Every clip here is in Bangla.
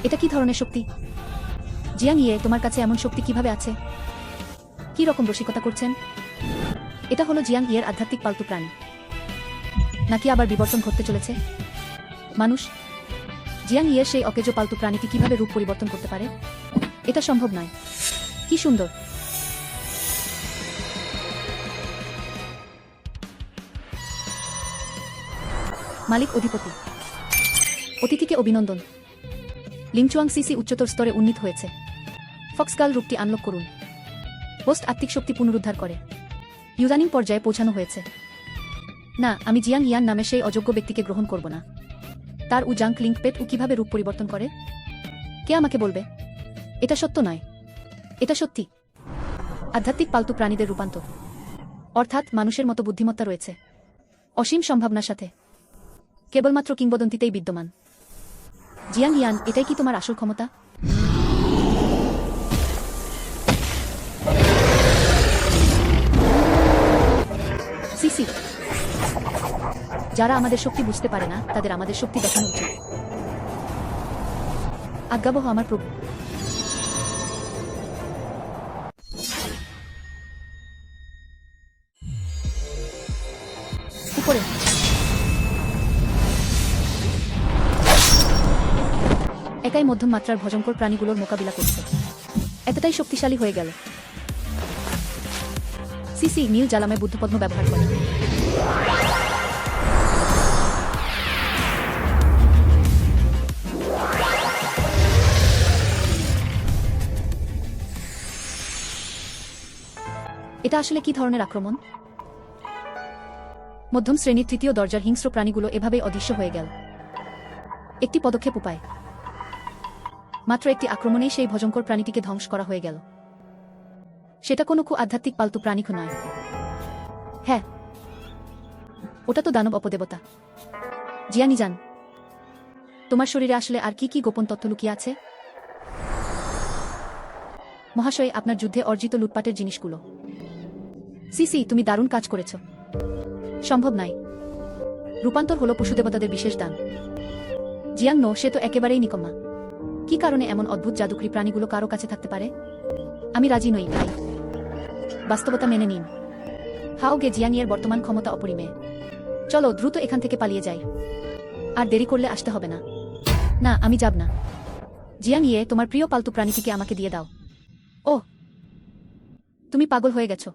এটা কি ধরনের শক্তি? জিয়াং ইয়ে, তোমার কাছে এমন শক্তি কিভাবে আছে? কি রকম রসিকতা করছেন? এটা হলো জিয়াং ইয়ের আধ্যাত্মিক পালতু প্রাণী, নাকি আবার বিবর্তন ঘটতে চলেছে? মানুষ? জিয়াং ইয়ের সেই অকেজো পালতু প্রাণীটি কিভাবে রূপ পরিবর্তন করতে পারে? এটা সম্ভব নয়। কি সুন্দর! মালিক, অধিপতি, অতিথিকে অভিনন্দন। লিংচুয়াং সিসি উচ্চতর স্তরে উন্নীত হয়েছে। ফক্সগার্ল রূপটি আনলক করুন। পোস্ট আত্মিক শক্তি পুনরুদ্ধার করে ইউজানিং পর্যায়ে পৌঁছানো হয়েছে। না, আমি জিয়াং ইয়ান নামে সেই অযোগ্য ব্যক্তিকে গ্রহণ করব না। তার জাঙ্ক লিঙ্ক পেট কিভাবে রূপ পরিবর্তন করে? কে আমাকে বলবে? এটা সত্য নয়, এটা সত্যি। আধ্যাত্মিক পালতু প্রাণীদের রূপান্তর, অর্থাৎ মানুষের মতো বুদ্ধিমত্তা রয়েছে, অসীম সম্ভাবনার সাথে, কেবলমাত্র কিংবদন্তিতেই বিদ্যমান। জিয়াং ইয়ান, এটাই কি তোমার আসল ক্ষমতা? সিসি, যারা আমাদের শক্তি বুঝতে পারে না তাদের আমাদের শক্তি দেখানো উচিত। আজ্ঞাবহ আমার প্রভু। উপরে একাই মধ্যম মাত্রার ভয়ঙ্কর প্রাণীগুলোর মোকাবিলা করছে। এতটাই শক্তিশালী হয়ে গেল। সিসি নীল জ্বালামে বুদ্ধপদ্ম ব্যবহার করে। এটা আসলে কি ধরনের আক্রমণ? মধ্যম শ্রেণীর তৃতীয় দরজার হিংস্র প্রাণীগুলো এভাবেই অদৃশ্য হয়ে গেল। একটি পদক্ষেপ উপায়, মাত্র একটি আক্রমণেই সেই ভয়ঙ্কর প্রাণীটিকে ধ্বংস করা হয়ে গেল। সেটা কোনো খুব আধ্যাত্মিক পালতু প্রাণী নয়। হ্যাঁ, ওটা তো দানব অপদেবতা। জিয়ানি জান, তোমার শরীরে আসলে আর কি কি গোপন তথ্য লুকিয়ে আছে? মহাশয়, আপনার যুদ্ধে অর্জিত লুটপাটের জিনিসগুলো। সিসি, তুমি দারুণ কাজ করেছ। সম্ভব নয়। রূপান্তর হলো পশুদেবতাদের বিশেষ দান। জিয়াং নো, সে তো একেবারেই নিকম্মা। কি কারণে এমন অদ্ভুত জাদুকরী প্রাণীগুলো কারো কাছে থাকতে পারে? আমি রাজি নই ভাই। বাস্তবতা মেনে নিন। হাওগে, জিয়াংয়ের বর্তমান ক্ষমতা অপরিমেয়। চলো দ্রুত এখান থেকে পালিয়ে যাই। আর দেরি করলে আসতে হবে না। না, আমি যাব না। জিয়াং ইয়ে, তোমার প্রিয় পালতু প্রাণীটিকে আমাকে দিয়ে দাও। ও, তুমি পাগল হয়ে গেছো।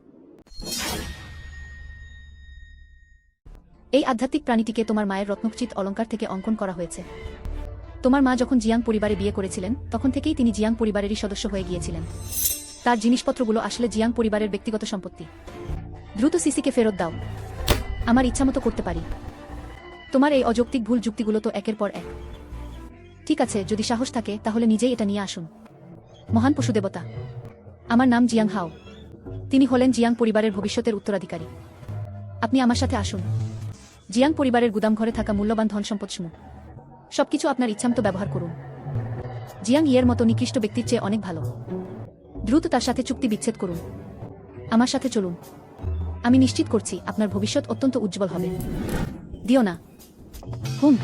এই আধ্যাত্মিক প্রাণীটিকে তোমার মায়ের রত্নখচিত অলঙ্কার থেকে অঙ্কন করা হয়েছে। তোমার মা যখন জিয়াং পরিবারে বিয়ে করেছিলেন তখন থেকেই তিনি জিয়াং পরিবারেরই সদস্য হয়ে গিয়েছিলেন। তার জিনিসপত্রগুলো আসলে জিয়াং পরিবারের ব্যক্তিগত সম্পত্তি। দ্রুত সিসিকে ফেরত দাও। আমার ইচ্ছামতো করতে পারি। তোমার এই অযৌক্তিক ভুল যুক্তিগুলো তো একের পর এক। ঠিক আছে, যদি সাহস থাকে তাহলে নিজেই এটা নিয়ে আসুন। মহান পশুদেবতা, আমার নাম জিয়াং হাও। তিনি হলেন জিয়াং পরিবারের ভবিষ্যতের উত্তরাধিকারী। আপনি আমার সাথে আসুন। জিয়াং পরিবারের গুদামঘরে থাকা মূল্যবান ধন সম্পদসমূহ সবকিছু আপনার ইচ্ছামতো ব্যবহার করুন। জিয়াং ইয়ের মতো নিকৃষ্ট ব্যক্তির চেয়ে অনেক ভালো। দ্রুত তার সাথে চুক্তি বিচ্ছেদ করুন। আমার সাথে চলুন। আমি নিশ্চিত করছি আপনার ভবিষ্যৎ অত্যন্ত উজ্জ্বল হবে। দিও না। হুম,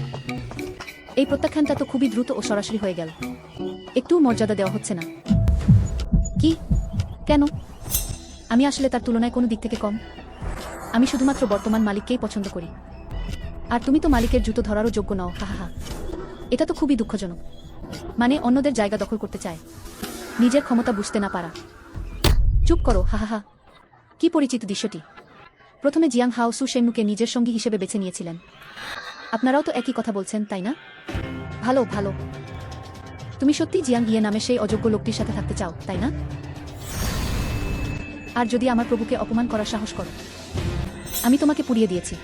এই প্রত্যাখ্যানটা তো খুবই দ্রুত ও সরাসরি হয়ে গেল। একটুও মর্যাদা দেওয়া হচ্ছে না। কি? কেন? আমি আসলে তার তুলনায় কোনো দিক থেকে কম? আমি শুধুমাত্র বর্তমান মালিককেই পছন্দ করি। আর তুমি তো মালিকের জুতো ধরারও যোগ্য নও। হা হা। এটা তো খুবই দুঃখজনক। মানে অন্যদের জায়গা দখল করতে চায়, নিজের ক্ষমতা বুঝতে না পারা। চুপ করো। হা হা। কি পরিচিত দৃশ্যটি। প্রথমে জিয়াং হাও সু শেংনুকে নিজের সঙ্গী হিসেবে বেছে নিয়েছিলেন। আপনারাও তো একই কথা বলছেন, তাই না? ভালো ভালো। তুমি সত্যি জিয়াং ইয়ে নামে সেই অযোগ্য লোকটির সাথে থাকতে চাও, তাই না? আর যদি আমার প্রভুকে অপমান করার সাহস করো, আমি তোমাকে পুড়িয়ে দিয়েছি।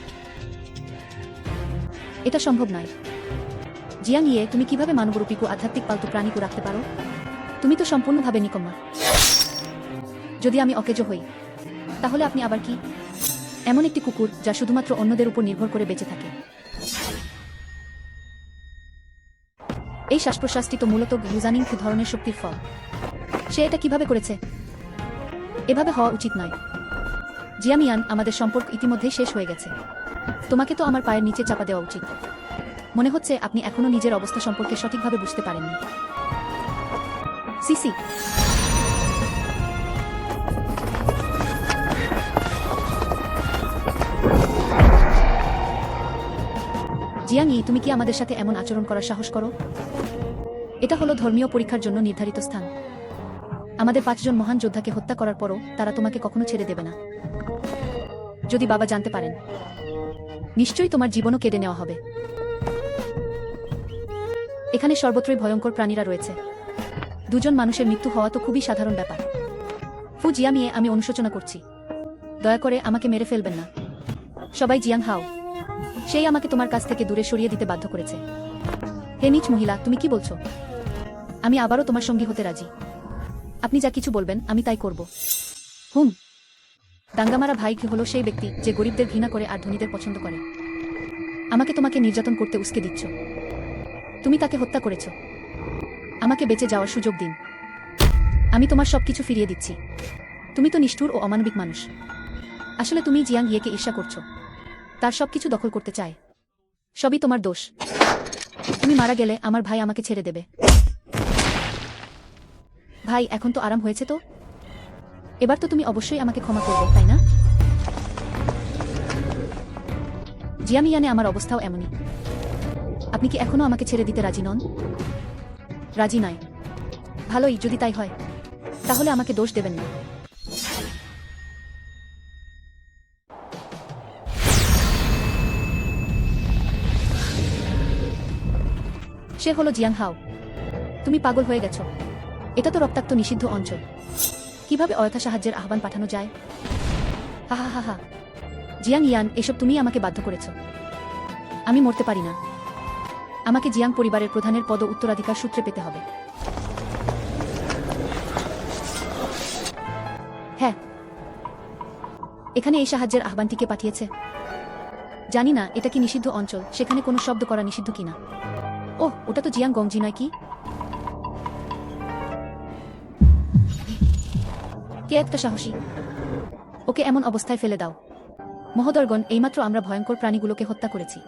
এটা সম্ভব নয়। জিয়াং ইয়ে, তুমি কিভাবে মানবরূপী আধ্যাত্মিক পালতু প্রাণীকে রাখতে পারো? তুমি তো সম্পূর্ণভাবে নিকম্মা। যদি আমি অকেজো হই তাহলে আপনি আবার কি? এমন একটি কুকুর যা শুধুমাত্র অন্যদের উপর নির্ভর করে বেঁচে থাকে। এই শ্বাস প্রশ্বাসটি তো মূলত ইউজানিং ধরনের শক্তির ফল। সে এটা কিভাবে করেছে? এভাবে হওয়া উচিত নয়। জিয়ামিয়ান, আমাদের সম্পর্ক ইতিমধ্যেই শেষ হয়ে গেছে। তোমাকে তো আমার পায়ের নিচে চাপা দেওয়া উচিত। মনে হচ্ছে আপনি এখনো নিজের অবস্থা সম্পর্কে সঠিকভাবে বুঝতে পারেননি। সিসি, জিয়াং ই, তুমি কি আমাদের সাথে এমন আচরণ করার সাহস করো? এটা হলো ধর্মীয় পরীক্ষার জন্য নির্ধারিত স্থান। আমাদের 5 জন মহান যোদ্ধাকে হত্যা করার পরও তারা তোমাকে কখনো ছেড়ে দেবে না। যদি বাবা জানতে পারেন, নিশ্চয়ই তোমার জীবনও কেড়ে নেওয়া হবে। এখানে সর্বত্রই ভয়ঙ্কর প্রাণীরা রয়েছে। 2 জন মানুষের মৃত্যু হওয়া তো খুবই সাধারণ ব্যাপার। ফু জিয়ামিয়ে, আমি অনুশোচনা করছি। দয়া করে আমাকে মেরে ফেলবেন না। সবাই জিয়াং হাও, সেই আমাকে তোমার কাছ থেকে দূরে সরিয়ে দিতে বাধ্য করেছে। হে নীচ মহিলা, তুমি কি বলছো? আমি আবারও তোমার সঙ্গী হতে রাজি। আপনি যা কিছু বলবেন আমি তাই করব। হুম। দাঙ্গামারা ভাই হলো সেই ব্যক্তি যে গরিবদের ঘৃণা করে আর ধনীদের পছন্দ করে। আমাকে তোমাকে নির্যাতন করতে উস্কে দিচ্ছ। তুমি তাকে হত্যা করেছ। আমাকে বেঁচে যাওয়ার সুযোগ দিন। আমি তোমার সবকিছু ফিরিয়ে দিচ্ছি। তুমি তো নিষ্ঠুর ও অমানবিক মানুষ। আসলে তুমি জিয়াং ইয়েকে ঈর্ষা করছো। তার সবকিছু দখল করতে চায়। সবই তোমার দোষ। তুমি মারা গেলে আমার ভাই আমাকে ছেড়ে দেবে। ভাই, এখন তো আরাম হয়েছে তো? এবার তো তুমি অবশ্যই আমাকে ক্ষমা করবে, তাই না? জিয়ামিয়ানে, আমার অবস্থাও এমনই। আপনি কি এখনো আমাকে ছেড়ে দিতে রাজি নন? রাজি নয়? ভালোই, যদি তাই হয় তাহলে আমাকে দোষ দেবেন না। সে হলো জিয়াং হাও। তুমি পাগল হয়ে গেছো। এটা তো রক্তাক্ত নিষিদ্ধ অঞ্চল। কিভাবে অযথা সাহায্যের আহ্বান পাঠানো যায়? হা হা হা হা। জিয়াং ইয়ান, এসব তুমি আমাকে বাধ্য করেছ। আমি মরতে পারি না। আমাকে জিয়াং পরিবারের প্রধানের পদ উত্তরাধিকার সূত্রে পেতে হবে। হ্যাঁ। এখানে এই সাহায্যের আহ্বানটিকে পাঠিয়েছে। জানি না এটা কি নিষিদ্ধ অঞ্চল, সেখানে কোনো শব্দ করা নিষিদ্ধ কিনা। ওহ, ওটা তো জিয়াং গংজি নয় কি? কে একটা সাহসী? ওকে এমন অবস্থায় ফেলে দাও। মহোদরগণ, এইমাত্র আমরা ভয়ঙ্কর প্রাণীগুলোকে হত্যা করেছি।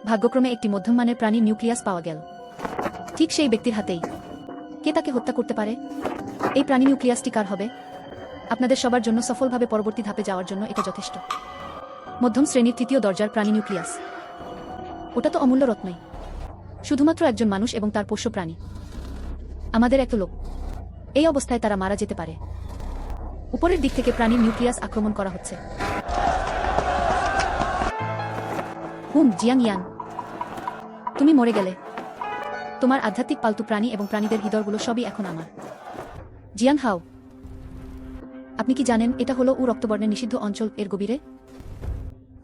ভাগ্যক্রমে একটি মধ্যমমানের প্রাণীর নিউক্লিয়াস পাওয়া গেল। ঠিক সেই ব্যক্তির হাতেই। কে তাকে হত্যা করতে পারে? এই প্রাণী নিউক্লিয়াসটি কার হবে? আপনাদের সবার জন্য সফলভাবে পরবর্তী ধাপে যাওয়ার জন্য এটা যথেষ্ট। মধ্যম শ্রেণীর 3য় দরজার প্রাণী নিউক্লিয়াস। ওটা তো অমূল্য রত্নই। শুধুমাত্র একজন মানুষ এবং তার পোষ্য প্রাণী। আমাদের এত লোক। এই অবস্থায় তারা মারা যেতে পারে। উপরের দিক থেকে প্রাণীর নিউক্লিয়াস আক্রমণ করা হচ্ছে। হুম, জিয়াং ইয়ান, তুমি মরে গেলে। তোমার আধ্যাত্মিক পালতু প্রাণী এবং প্রাণীদের হৃদয়গুলো সবই এখন আমার। জিয়াং হাও, আপনি কি জানেন এটা হলো রক্তবর্ণের নিষিদ্ধ অঞ্চল এর গভীরে?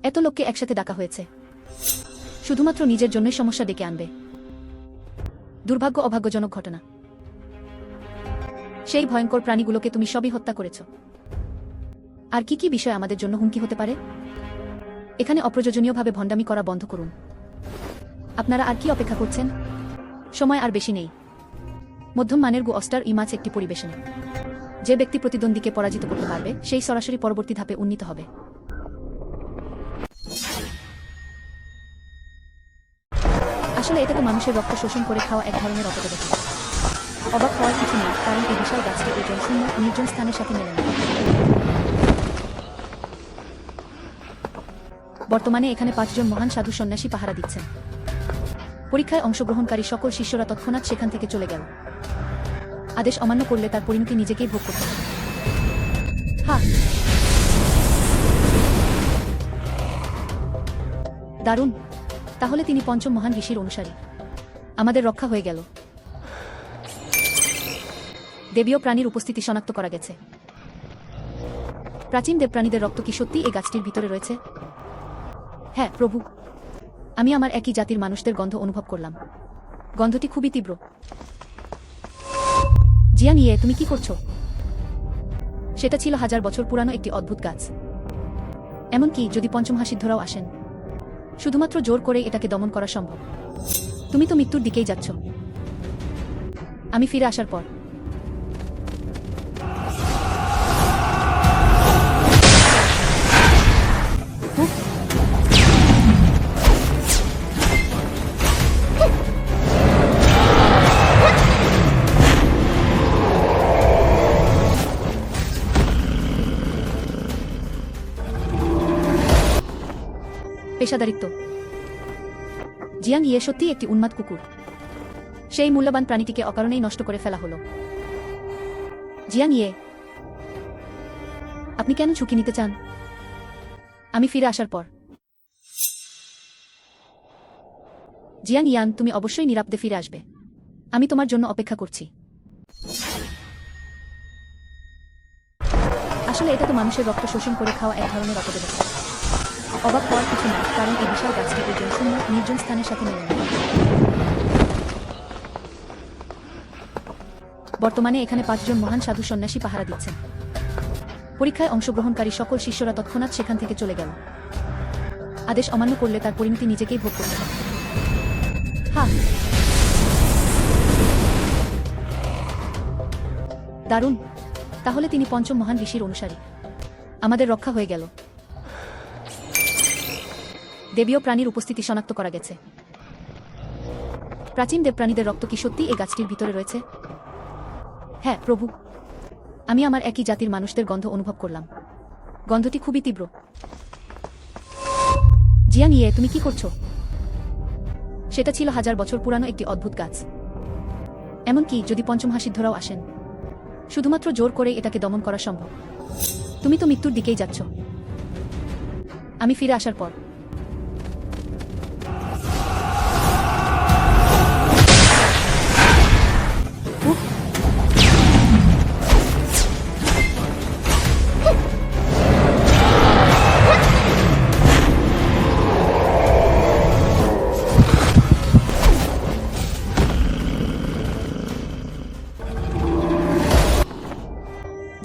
এত লোককে একসাথে ডাকা হয়েছে শুধুমাত্র নিজের জন্যই সমস্যা ডেকে আনবে। দুর্ভাগ্য, অভাগ্যজনক ঘটনা। সেই ভয়ঙ্কর প্রাণীগুলোকে তুমি সবই হত্যা করেছ। আর কি কি বিষয় আমাদের জন্য হুমকি হতে পারে? এখানে অপ্রয়োজনীয়ভাবে ভণ্ডামি করা বন্ধ করুন। আপনারা আর কি অপেক্ষা করছেন? সময় আর বেশি নেই। মধ্যম মানের অস্টার ম্যাচ একটি পরিবেশনে। যে ব্যক্তি প্রতিদ্বন্দ্বীকে পরাজিত করতে পারবে সেই সরাসরি পরবর্তী ধাপে উন্নীত হবে। আসলে এটা তো মানুষের রক্ত শোষণ করে খাওয়া এক ধরনের অপদেবতা। অবাক হওয়ার কিছু নেই, কারণ এই বিশাল গাছটি এই জনশূন্য নির্জন স্থানের সাথে মেলে না। বর্তমানে এখানে 5 জন মহান সাধু সন্ন্যাসী পাহারা দিচ্ছেন। পরীক্ষায় অংশগ্রহণকারী সকল শিষ্যরা তৎক্ষণাৎ সেখান থেকে চলে গেল। আদেশ অমান্য করলে তার পরিণতি নিজেকেই ভোগ করতে হবে। হ্যাঁ, দারুণ। তাহলে তিনি 5ম মহান ঋষির অনুসারী। আমাদের রক্ষা হয়ে গেল। দেবীয় প্রাণীর উপস্থিতি শনাক্ত করা গেছে। প্রাচীন দেবপ্রাণীদের রক্ত কি সত্যি এই গাছটির ভিতরে রয়েছে? হ্যাঁ প্রভু, আমি আমার একই জাতির মানুষদের গন্ধ অনুভব করলাম। গন্ধটি খুবই তীব্র। জিয়াং ইয়ে, তুমি কি করছো? সেটা ছিল 1000 বছর পুরানো একটি অদ্ভুত গাছ। এমনকি যদি 5ম হাসিদ্ধরাও আসেন, শুধুমাত্র জোর করে এটাকে দমন করা সম্ভব। তুমি তো মৃত্যুর দিকেই যাচ্ছ। আমি ফিরে আসার পর পেশাদারিত্ব। জিয়াং ইয়ে সত্যিই একটি উন্মাদ কুকুর। সেই মূল্যবান প্রাণীটিকে অকারণেই নষ্ট করে ফেলা হলো। জিয়াং ইয়ে, আপনি কেন ঝুঁকি নিতে চান? আমি ফিরে আসার পর। জিয়াং ইয়ান, তুমি অবশ্যই নিরাপদে ফিরে আসবে। আমি তোমার জন্য অপেক্ষা করছি। আসলে এটা তো মানুষের রক্ত শোষণ করে খাওয়া এক ধরনের অপদেবতা। অবাক হওয়ার কিছু না, কারণ এই বিশাল গাছটি ওই জনশূন্য নির্জন স্থানের সাথে মেলে না। বর্তমানে এখানে 5 জন মহান সাধু সন্ন্যাসী পাহারা দিচ্ছেন। পরীক্ষায় অংশগ্রহণকারী সকল শিষ্যরা তৎক্ষণাৎ সেখান থেকে চলে গেল। আদেশ অমান্য করলে তার পরিণতি নিজেকেই ভোগ করতে হবে। হ্যাঁ, দারুণ। তাহলে তিনি পঞ্চম মহান ঋষির অনুসারী। আমাদের রক্ষা হয়ে গেল। দেবীয় প্রাণীর উপস্থিতি শনাক্ত করা গেছে। প্রাচীন দেবপ্রাণীদের রক্ত কি সত্যি এই গাছটির ভিতরে রয়েছে? হ্যাঁ প্রভু, আমি আমার একই জাতির মানুষদের গন্ধ অনুভব করলাম। গন্ধটি খুবই তীব্র। জিয়াং ইয়ে, তুমি কি করছো? সেটা ছিল 1000 বছর পুরানো একটি অদ্ভুত গাছ। এমনকি যদি পঞ্চম হাসিদ্ধরাও আসেন, শুধুমাত্র জোর করে এটাকে দমন করা সম্ভব। তুমি তো মৃত্যুর দিকেই যাচ্ছ। আমি ফিরে আসার পর।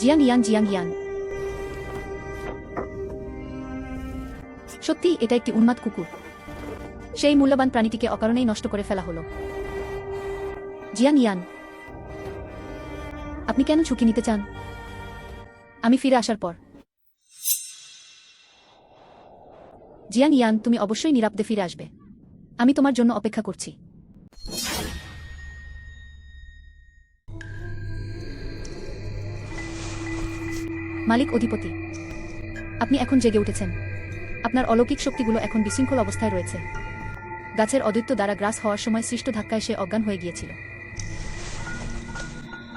জিয়াং ইয়ান, জিয়াং ইয়ান, সত্যি এটা একটি উন্মাদ কুকুর। সেই মূল্যবান প্রাণীটিকে অকারণেই নষ্ট করে ফেলা হলো। জিয়াং ইয়ান, আপনি কেন ঝুঁকি নিতে চান? আমি ফিরে আসার পর। জিয়াং ইয়ান, তুমি অবশ্যই নিরাপদে ফিরে আসবে। আমি তোমার জন্য অপেক্ষা করছি। মালিক অধিপতি, আপনি এখন জেগে উঠেছেন। আপনার অলৌকিক শক্তিগুলো এখন বিশৃঙ্খল অবস্থায় রয়েছে। গাছের অদ্বৈত দ্বারা গ্রাস হওয়ার সময় সৃষ্ট ধাক্কায় সে অজ্ঞান হয়ে গিয়েছিল।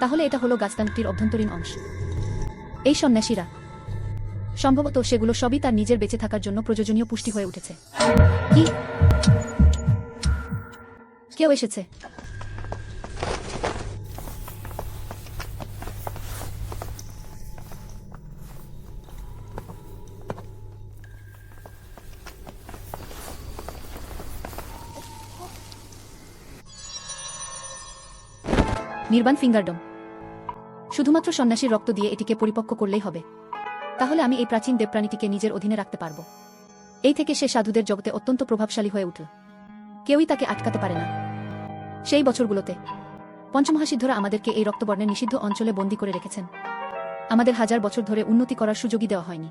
তাহলে এটা হলো গাছতান্ত্রির অভ্যন্তরীণ অংশ। এই সন্ন্যাসীরা, সম্ভবত সেগুলো সবই তার নিজের বেঁচে থাকার জন্য প্রয়োজনীয় পুষ্টি হয়ে উঠেছে। কি? কেউ এসেছে। নির্বাণ ফিঙ্গারডম। শুধুমাত্র সন্ন্যাসীর রক্ত দিয়ে এটিকে পরিপক্ক করলেই হবে। তাহলে আমি এই প্রাচীন দেবপ্রাণীটিকে নিজের অধীনে রাখতে পারব। এই থেকে সে সাধুদের জগতে অত্যন্ত প্রভাবশালী হয়ে উঠল। কেউই তাকে আটকাতে পারে না। সেই বছরগুলোতে পঞ্চমহাসিদ্ধরা আমাদেরকে এই রক্তবর্ণের নিষিদ্ধ অঞ্চলে বন্দী করে রেখেছেন। আমাদের 1000 বছর ধরে উন্নতি করার সুযোগই দেওয়া হয়নি।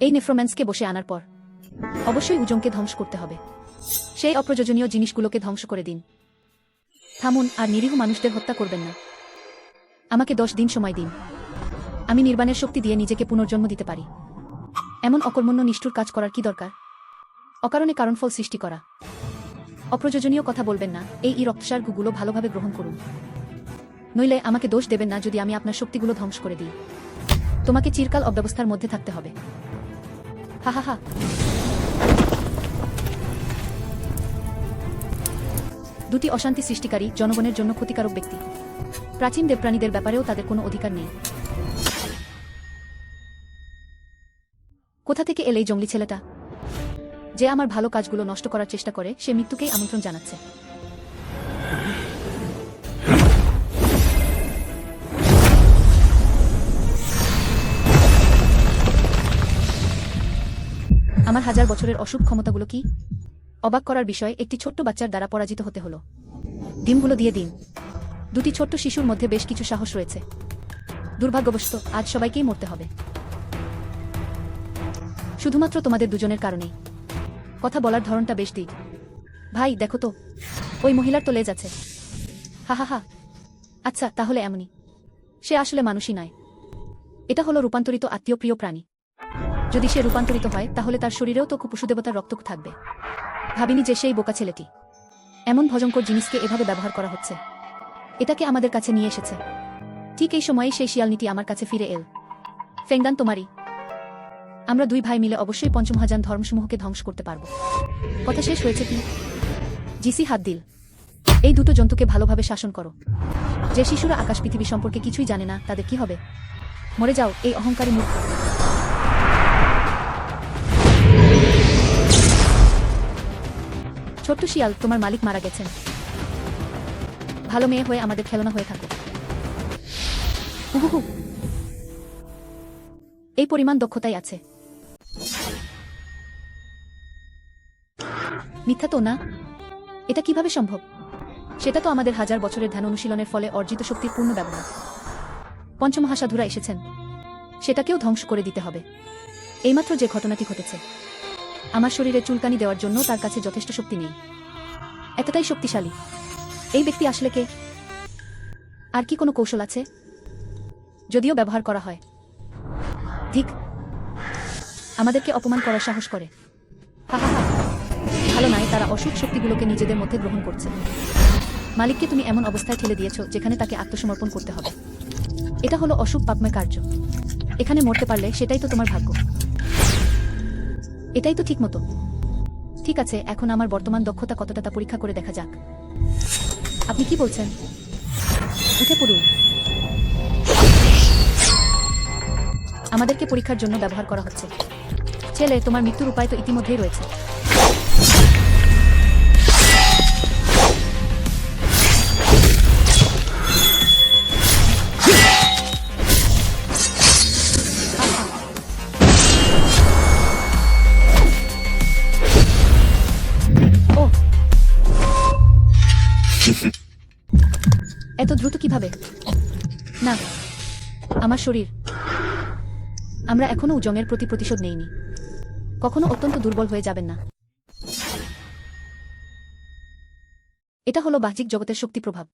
এই নেফ্রোম্যান্সকে বসে আনার পর অবশ্যই উজংকে ধ্বংস করতে হবে। সেই অপ্রয়োজনীয় জিনিসগুলোকে ধ্বংস করে দিন। থামুন আর নিরীহ মানুষদের হত্যা করবেন না। আমাকে 10 দিন সময় দিন। আমি নির্বাণের শক্তি দিয়ে নিজেকে পুনর্জন্ম দিতে পারি। এমন অকর্মণ্য নিষ্ঠুর কাজ করার কি দরকার? অকারণে কারণফল সৃষ্টি করা। অপ্রয়োজনীয় কথা বলবেন না। এই রক্তসারগুলো ভালোভাবে গ্রহণ করুন। নইলে আমাকে দোষ দেবেন না যদি আমি আপনার শক্তিগুলো ধ্বংস করে দিই। তোমাকে চিরকাল অব্যবস্থার মধ্যে থাকতে হবে। হা হা হা। দুটি অশান্তি সৃষ্টিকারী, জনগণের জন্য ক্ষতিকারক ব্যক্তি। প্রাচীন দেবপ্রাণীদের ব্যাপারেও তাদের কোনো অধিকার নেই। কোথা থেকে এল এই জঙ্গলি ছেলেটা? যে আমার ভালো কাজগুলো নষ্ট করার চেষ্টা করে, সে মৃত্যুকেই আমন্ত্রণ জানাচ্ছে। আমার 1000 বছরের অশুভ ক্ষমতাগুলো কি? অবাক করার বিষয়, একটি ছোট্ট বাচ্চার দ্বারা পরাজিত হতে হলো। ডিমগুলো দিয়ে দিন। দুটি ছোট্ট শিশুর মধ্যে বেশ কিছু সাহস রয়েছে। দুর্ভাগ্যবশত আজ সবাইকেই মরতে হবে, শুধুমাত্র তোমাদের দুজনের কারণেই। কথা বলার ধরনটা বেশ দিক। ভাই দেখো তো, ওই মহিলার তো লেজ আছে। হা হা হা। আচ্ছা তাহলে এমনই। সে আসলে মানুষই নয়, এটা হলো রূপান্তরিত আত্মীয় প্রিয় প্রাণী। যদি সে রূপান্তরিত হয় তাহলে তার শরীরেও তো পশুদেবতার রক্ত থাকবে। ভাবিনি যে সেই বোকা ছেলেটি এমন ভয়ঙ্কর জিনিসকে এভাবে ব্যবহার করা হচ্ছে। এটাকে আমাদের কাছে নিয়ে এসেছে। ঠিক এই সময়েই সেই শিয়ালনিটি আমার কাছে ফিরে এল। ফেংদান তোমারই। আমরা দুই ভাই মিলে অবশ্যই পঞ্চমহাজান ধর্মসমূহকে ধ্বংস করতে পারব। কথা শেষ হয়েছে কি? জিসি হাত দিল। এই দুটো জন্তুকে ভালোভাবে শাসন করো। যে শিশুরা আকাশ পৃথিবী সম্পর্কে কিছুই জানে না তাদের কি হবে? মরে যাও এই অহংকারী মূর্খ। ছোট্ট শিয়াল, তোমার মালিক মারা গেছেন। ভালো মেয়ে হয়ে আমাদের খেলনা হয়ে থাকো। হুহু, এই পরিমাণ দক্ষতাই আছে। মিথ্যা তো না? এটা কিভাবে সম্ভব? সেটা তো আমাদের হাজার বছরের ধ্যান অনুশীলনের ফলে অর্জিত শক্তির পূর্ণ ব্যবহার। পঞ্চমহাসাধুরা এসেছেন, সেটাকেও ধ্বংস করে দিতে হবে। এইমাত্র যে ঘটনাটি ঘটেছে, আমার শরীরে চুলকানি দেওয়ার জন্য তার কাছে যথেষ্ট শক্তি নেই। এতটাই শক্তিশালী এই ব্যক্তি আসলে কে? আর কি কোনো কৌশল আছে? যদিও ব্যবহার করা হয়। ঠিক, আমাদেরকে অপমান করার সাহস করে। হা হা হা, ভালো নয়, তারা অসুখ শক্তিগুলোকে নিজেদের মধ্যে গ্রহণ করছে। মালিককে তুমি এমন অবস্থায় ঠেলে দিয়েছ যেখানে তাকে আত্মসমর্পণ করতে হবে। এটা হলো অসুখ পাপময় কার্য। এখানে মরতে পারলে সেটাই তো তোমার ভাগ্য। এটাই তো ঠিক মতো। ঠিক আছে, এখন আমার বর্তমান দক্ষতা কতটা তা পরীক্ষা করে দেখা যাক। আপনি কি বলছেন? উঠে পড়ুন। আমাদেরকে পরীক্ষার জন্য ব্যবহার করা হচ্ছে। ছেলে, তোমার মৃত্যুর উপায় তো ইতিমধ্যেই রয়েছে। এত দ্রুত কিভাবে? না, আমার শরীর। আমরা এখনো উজংয়ের প্রতি প্রতিশোধ নেইনি। কখনো অত্যন্ত দুর্বল হয়ে যাবেন না। এটা হলো বাহ্যিক জগতের শক্তি প্রভাব।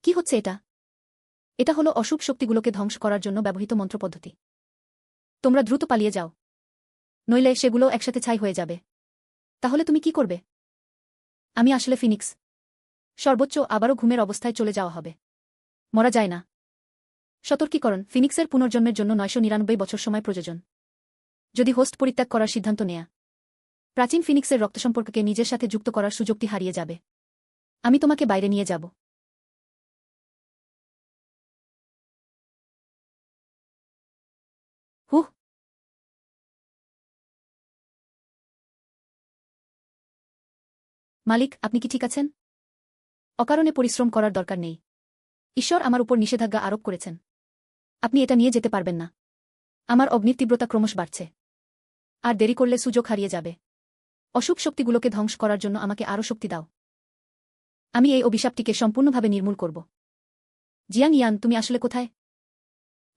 কি হচ্ছে এটা? এটা হলো অশুভ শক্তিগুলোকে ধ্বংস করার জন্য ব্যবহৃত মন্ত্র পদ্ধতি। তোমরা দ্রুত পালিয়ে যাও, নইলে সেগুলো একসাথে ছাই হয়ে যাবে। তাহলে তুমি কি করবে? আমি আসলে ফিনিক্স। সর্বোচ্চ আবারও ঘুমের অবস্থায় চলে যাওয়া হবে। মরা যায় না। সতর্কীকরণ, ফিনিক্সের পুনর্জন্মের জন্য 999 বছর সময় প্রয়োজন। যদি হোস্ট পরিত্যাগ করার সিদ্ধান্ত নেয়া, প্রাচীন ফিনিক্সের রক্ত সম্পর্ককে নিজের সাথে যুক্ত করার সুযোগটি হারিয়ে যাবে। আমি তোমাকে বাইরে নিয়ে যাব। হুহ, মালিক, আপনি কি ঠিক আছেন? অকারণে পরিশ্রম করার দরকার নেই। ঈশ্বর আমার উপর নিষেধাজ্ঞা আরোপ করেছেন। আপনি এটা নিয়ে যেতে পারবেন না। আমার অগ্নির তীব্রতা ক্রমশ বাড়ছে। আর দেরি করলে সুযোগ হারিয়ে যাবে। অশুভ শক্তিগুলোকে ধ্বংস করার জন্য আমাকে আরও শক্তি দাও। আমি এই অভিশাপটিকে সম্পূর্ণভাবে নির্মূল করব। জিয়াং ইয়ান, তুমি আসলে কোথায়?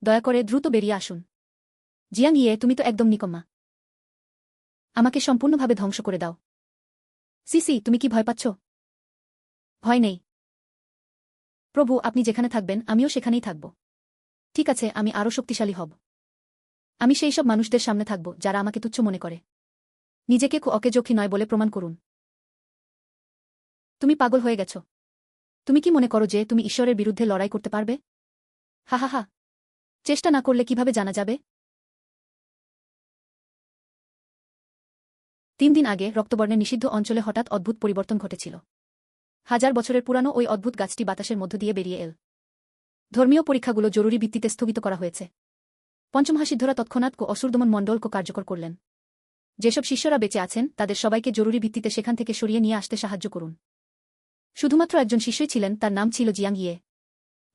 দয়া করে দ্রুত বেরিয়ে আসুন। জিয়াং ইয়ে, তুমি তো একদম নিকম্মা। আমাকে সম্পূর্ণভাবে ধ্বংস করে দাও। সিসি, তুমি কি ভয় পাচ্ছ? ভয় নেই প্রভু, আপনি যেখানে থাকবেন আমিও সেখানেই থাকব। ঠিক আছে, আমি আরও শক্তিশালী হব। আমি সেই সব মানুষদের সামনে থাকব যারা আমাকে তুচ্ছ মনে করে। নিজেকে অকেজোখী নয় বলে প্রমাণ করুন। তুমি পাগল হয়ে গেছ। তুমি কি মনে করো যে তুমি ঈশ্বরের বিরুদ্ধে লড়াই করতে পারবে? হা হা হা, চেষ্টা না করলে কিভাবে জানা যাবে? 3 দিন আগে রক্তবর্ণের নিষিদ্ধ অঞ্চলে হঠাৎ অদ্ভুত পরিবর্তন ঘটেছিল। হাজার বছরের পুরানো ওই অদ্ভুত গাছটি বাতাসের মধ্য দিয়ে বেরিয়ে এল। ধর্মীয় পরীক্ষাগুলো জরুরি ভিত্তিতে স্থগিত করা হয়েছে। পঞ্চমহাসিদ্ধরা তৎক্ষণাৎ অসুরদমন মণ্ডলকে কার্যকর করলেন। যেসব শিষ্যরা বেঁচে আছেন তাদের সবাইকে জরুরি ভিত্তিতে সেখান থেকে সরিয়ে নিয়ে আসতে সাহায্য করুন। শুধুমাত্র একজন শিষ্যই ছিলেন, তার নাম ছিল জিয়াং ইয়ে।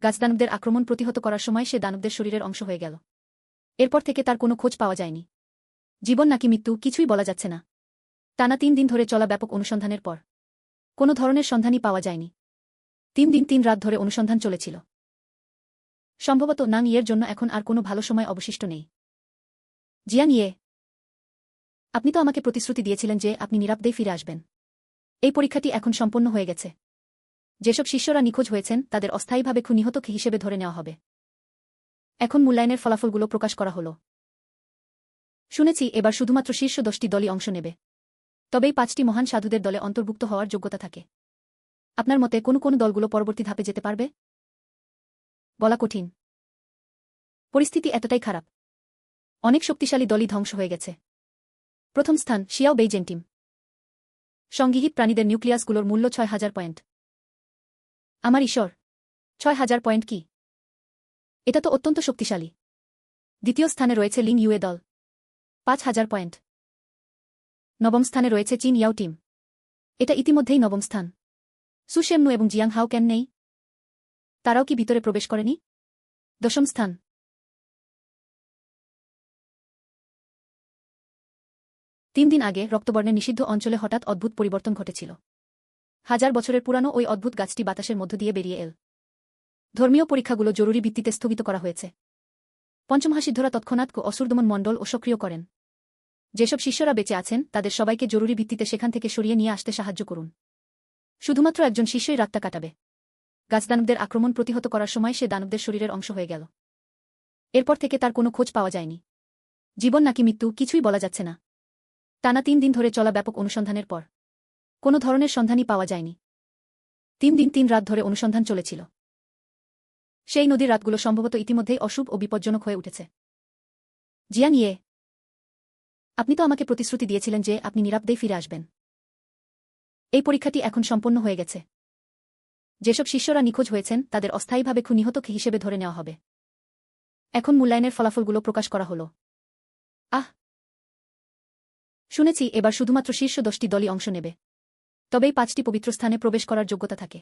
গাছদানবদের আক্রমণ প্রতিহত করার সময় সে দানবদের শরীরের অংশ হয়ে গেল। এরপর থেকে তার কোনো খোঁজ পাওয়া যায়নি। জীবন নাকি মৃত্যু কিছুই বলা যাচ্ছে না। টানা 3 দিন ধরে চলা ব্যাপক অনুসন্ধানের পর কোনো ধরনের সন্ধানই পাওয়া যায়নি। 3 দিন 3 রাত ধরে অনুসন্ধান চলেছিল। সম্ভবত নাং ইয়ের জন্য এখন আর কোনো ভালো সময় অবশিষ্ট নেই। জিয়াং ইয়ে, আপনি তো আমাকে প্রতিশ্রুতি দিয়েছিলেন যে আপনি নিরাপদেই ফিরে আসবেন। এই পরীক্ষাটি এখন সম্পন্ন হয়ে গেছে। যেসব শিষ্যরা নিখোঁজ হয়েছেন তাদের অস্থায়ীভাবে নিহত হিসেবে ধরে নেওয়া হবে। এখন মূল্যায়নের ফলাফলগুলো প্রকাশ করা হলো। শুনেছি এবার শুধুমাত্র শীর্ষ 10টি দলই অংশ নেবে। তবেই 5টি মহান সাধুদের দলে অন্তর্ভুক্ত হওয়ার যোগ্যতা থাকে। আপনার মতে কোন কোন দলগুলো পরবর্তী ধাপে যেতে পারবে? বলা কঠিন। পরিস্থিতি এতটাই খারাপ। অনেক শক্তিশালী দলই ধ্বংস হয়ে গেছে। প্রথম স্থান শিয়াও বেইজেন টিম। সংগৃহীত প্রাণীদের নিউক্লিয়াসগুলোর মূল্য 6000 পয়েন্ট। আমার ঈশ্বর, 6000 পয়েন্ট কি? এটা তো অত্যন্ত শক্তিশালী। দ্বিতীয় স্থানে রয়েছে লিং ইউএ দল, 5000 পয়েন্ট। নবম স্থানে রয়েছে চিন ইয়াও টিম। এটা ইতিমধ্যেই নবম স্থান। সুশেমনু এবং জিয়াং হাও কেন নেই? তারাও কি ভিতরে প্রবেশ করেনি? দশম স্থান। 3 দিন আগে রক্তবর্ণের নিষিদ্ধ অঞ্চলে হঠাৎ অদ্ভুত পরিবর্তন ঘটেছিল। 1000 বছরের পুরানো ওই অদ্ভুত গাছটি বাতাসের মধ্য দিয়ে বেরিয়ে এল। ধর্মীয় পরীক্ষাগুলো জরুরি ভিত্তিতে স্থগিত করা হয়েছে। পঞ্চম হাসিদ্ধরা তৎক্ষণাৎ অসুরদমন মণ্ডল ও সক্রিয় করেন। যেসব শিষ্যরা বেঁচে আছেন তাদের সবাইকে জরুরি ভিত্তিতে সেখান থেকে সরিয়ে নিয়ে আসতে সাহায্য করুন। শুধুমাত্র একজন শিষ্যই রাতটা কাটাবে। গাছদানবদের আক্রমণ প্রতিহত করার সময় সে দানবদের শরীরের অংশ হয়ে গেল। এরপর থেকে তার কোনো খোঁজ পাওয়া যায়নি। জীবন নাকি মৃত্যু কিছুই বলা যাচ্ছে না। টানা 3 দিন ধরে চলা ব্যাপক অনুসন্ধানের পর কোনো ধরনের সন্ধানই পাওয়া যায়নি। 3 দিন 3 রাত ধরে অনুসন্ধান চলেছিল। সেই নদীর রাতগুলো সম্ভবত ইতিমধ্যেই অশুভ ও বিপজ্জনক হয়ে উঠেছে। জিয়াং ইয়ে, আপনি তো আমাকে প্রতিশ্রুতি দিয়েছিলেন যে আপনি নিরাপদেই ফিরে আসবেন। এই পরীক্ষাটি এখন সম্পন্ন হয়ে গেছে। যেসব শিষ্যরা নিখোঁজ হয়েছেন তাদের অস্থায়ীভাবে নিহত হিসেবে ধরে নেওয়া হবে। এখন মূল্যায়নের ফলাফলগুলো প্রকাশ করা হলো। শুনেছি এবার শুধুমাত্র শীর্ষ 10টি দলই অংশ নেবে। তবেই 5টি পবিত্র স্থানে প্রবেশ করার যোগ্যতা থাকে।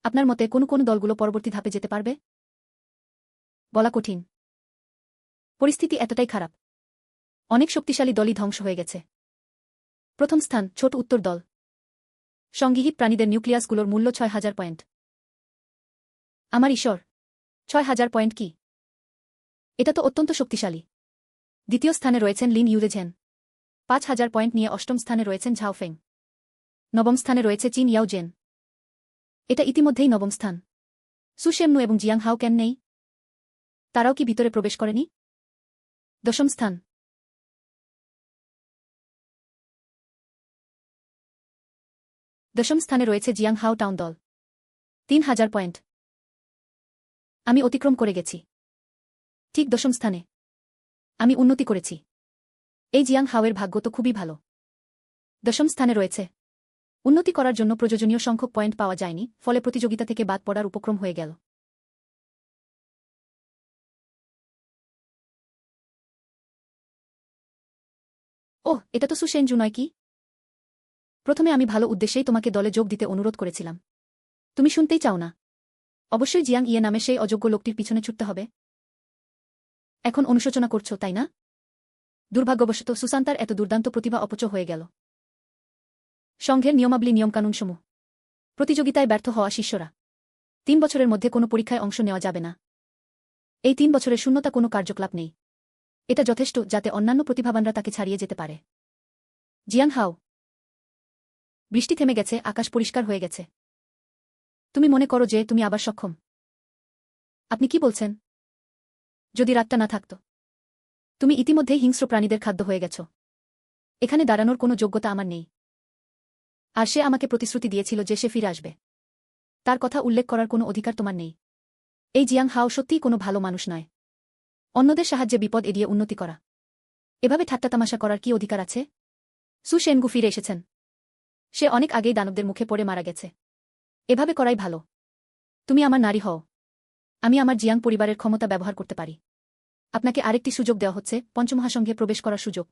আপনার মতে কোন কোন দলগুলো পরবর্তী ধাপে যেতে পারবে? বলা কঠিন। পরিস্থিতি এতটাই খারাপ। অনেক শক্তিশালী দলই ধ্বংস হয়ে গেছে। প্রথম স্থান ছোট উত্তর দল। সংগৃহীত প্রাণীদের নিউক্লিয়াসগুলোর মূল্য 6000 পয়েন্ট। আমার ঈশ্বর, 6000 পয়েন্ট কি? এটা তো অত্যন্ত শক্তিশালী। দ্বিতীয় স্থানে রয়েছেন লিন ইউরেঝেন, 5000 পয়েন্ট নিয়ে। অষ্টম স্থানে রয়েছেন ঝাওফেং। নবম স্থানে রয়েছে চিন ইয়াও জেন। এটা ইতিমধ্যেই নবম স্থান। সুশেমনু এবং জিয়াং হাও কেন নেই? তারাও কি ভিতরে প্রবেশ করেনি? দশম স্থান। দশম স্থানে রয়েছে জিয়াং হাও টাউন দল, 3000 পয়েন্ট। আমি অতিক্রম করে গেছি। ঠিক দশম স্থানে। আমি উন্নতি করেছি। এই জিয়াং হাওয়ের ভাগ্য তো খুবই ভালো। দশম স্থানে রয়েছে। উন্নতি করার জন্য প্রয়োজনীয় সংখ্যক পয়েন্ট পাওয়া যায়নি, ফলে প্রতিযোগিতা থেকে বাদ পড়ার উপক্রম হয়ে গেল। ওহ, এটা তো সুশেনজু নয় কি? প্রথমে আমি ভালো উদ্দেশ্যেই তোমাকে দলে যোগ দিতে অনুরোধ করেছিলাম। তুমি শুনতেই চাও না। অবশ্যই জিয়াং ইয়ে নামে সেই অযোগ্য লোকটির পিছনে ছুটতে হবে। এখন অনুশোচনা করছো, তাই না? দুর্ভাগ্যবশত সুসান্তার এত দুর্দান্ত প্রতিভা অপচয় হয়ে গেল। সংঘের নিয়মাবলী নিয়মকানুনসমূহ। প্রতিযোগিতায় ব্যর্থ হওয়া শিষ্যরা 3 বছরের মধ্যে কোনো পরীক্ষায় অংশ নেওয়া যাবে না। এই 3 বছরের শূন্যতা কোনো কার্যকলাপ নেই। এটা যথেষ্ট যাতে অন্যান্য প্রতিভাবানরা তাকে ছাড়িয়ে যেতে পারে। জিয়াং হাও, বৃষ্টি থেমে গেছে, আকাশ পরিষ্কার হয়ে গেছে। তুমি মনে করো যে তুমি আবার সক্ষম? আপনি কি বলছেন? যদি রাতটা না থাকত? তুমি ইতিমধ্যেই হিংস্র প্রাণীদের খাদ্য হয়ে গেছ। এখানে দাঁড়ানোর কোনো যোগ্যতা আমার নেই। আর সে আমাকে প্রতিশ্রুতি দিয়েছিল যে সে ফিরে আসবে। তার কথা উল্লেখ করার কোনো অধিকার তোমার নেই। এই জিয়াং হাও সত্যিই কোনো ভালো মানুষ নয়। অন্যদের সাহায্যে বিপদ এড়িয়ে উন্নতি করা, এভাবে ঠাট্টাতামাশা করার কি অধিকার আছে? সু শেনগু ফিরে এসেছেন। সে অনেক আগেই দানবদের মুখে পড়ে মারা গেছে। এভাবে করাই ভালো। তুমি আমার নারী হও। আমি আমার জিয়াং পরিবারের ক্ষমতা ব্যবহার করতে পারি। আপনাকে আরেকটি সুযোগ দেওয়া হচ্ছে, পঞ্চমহাসংঘে প্রবেশ করার সুযোগ।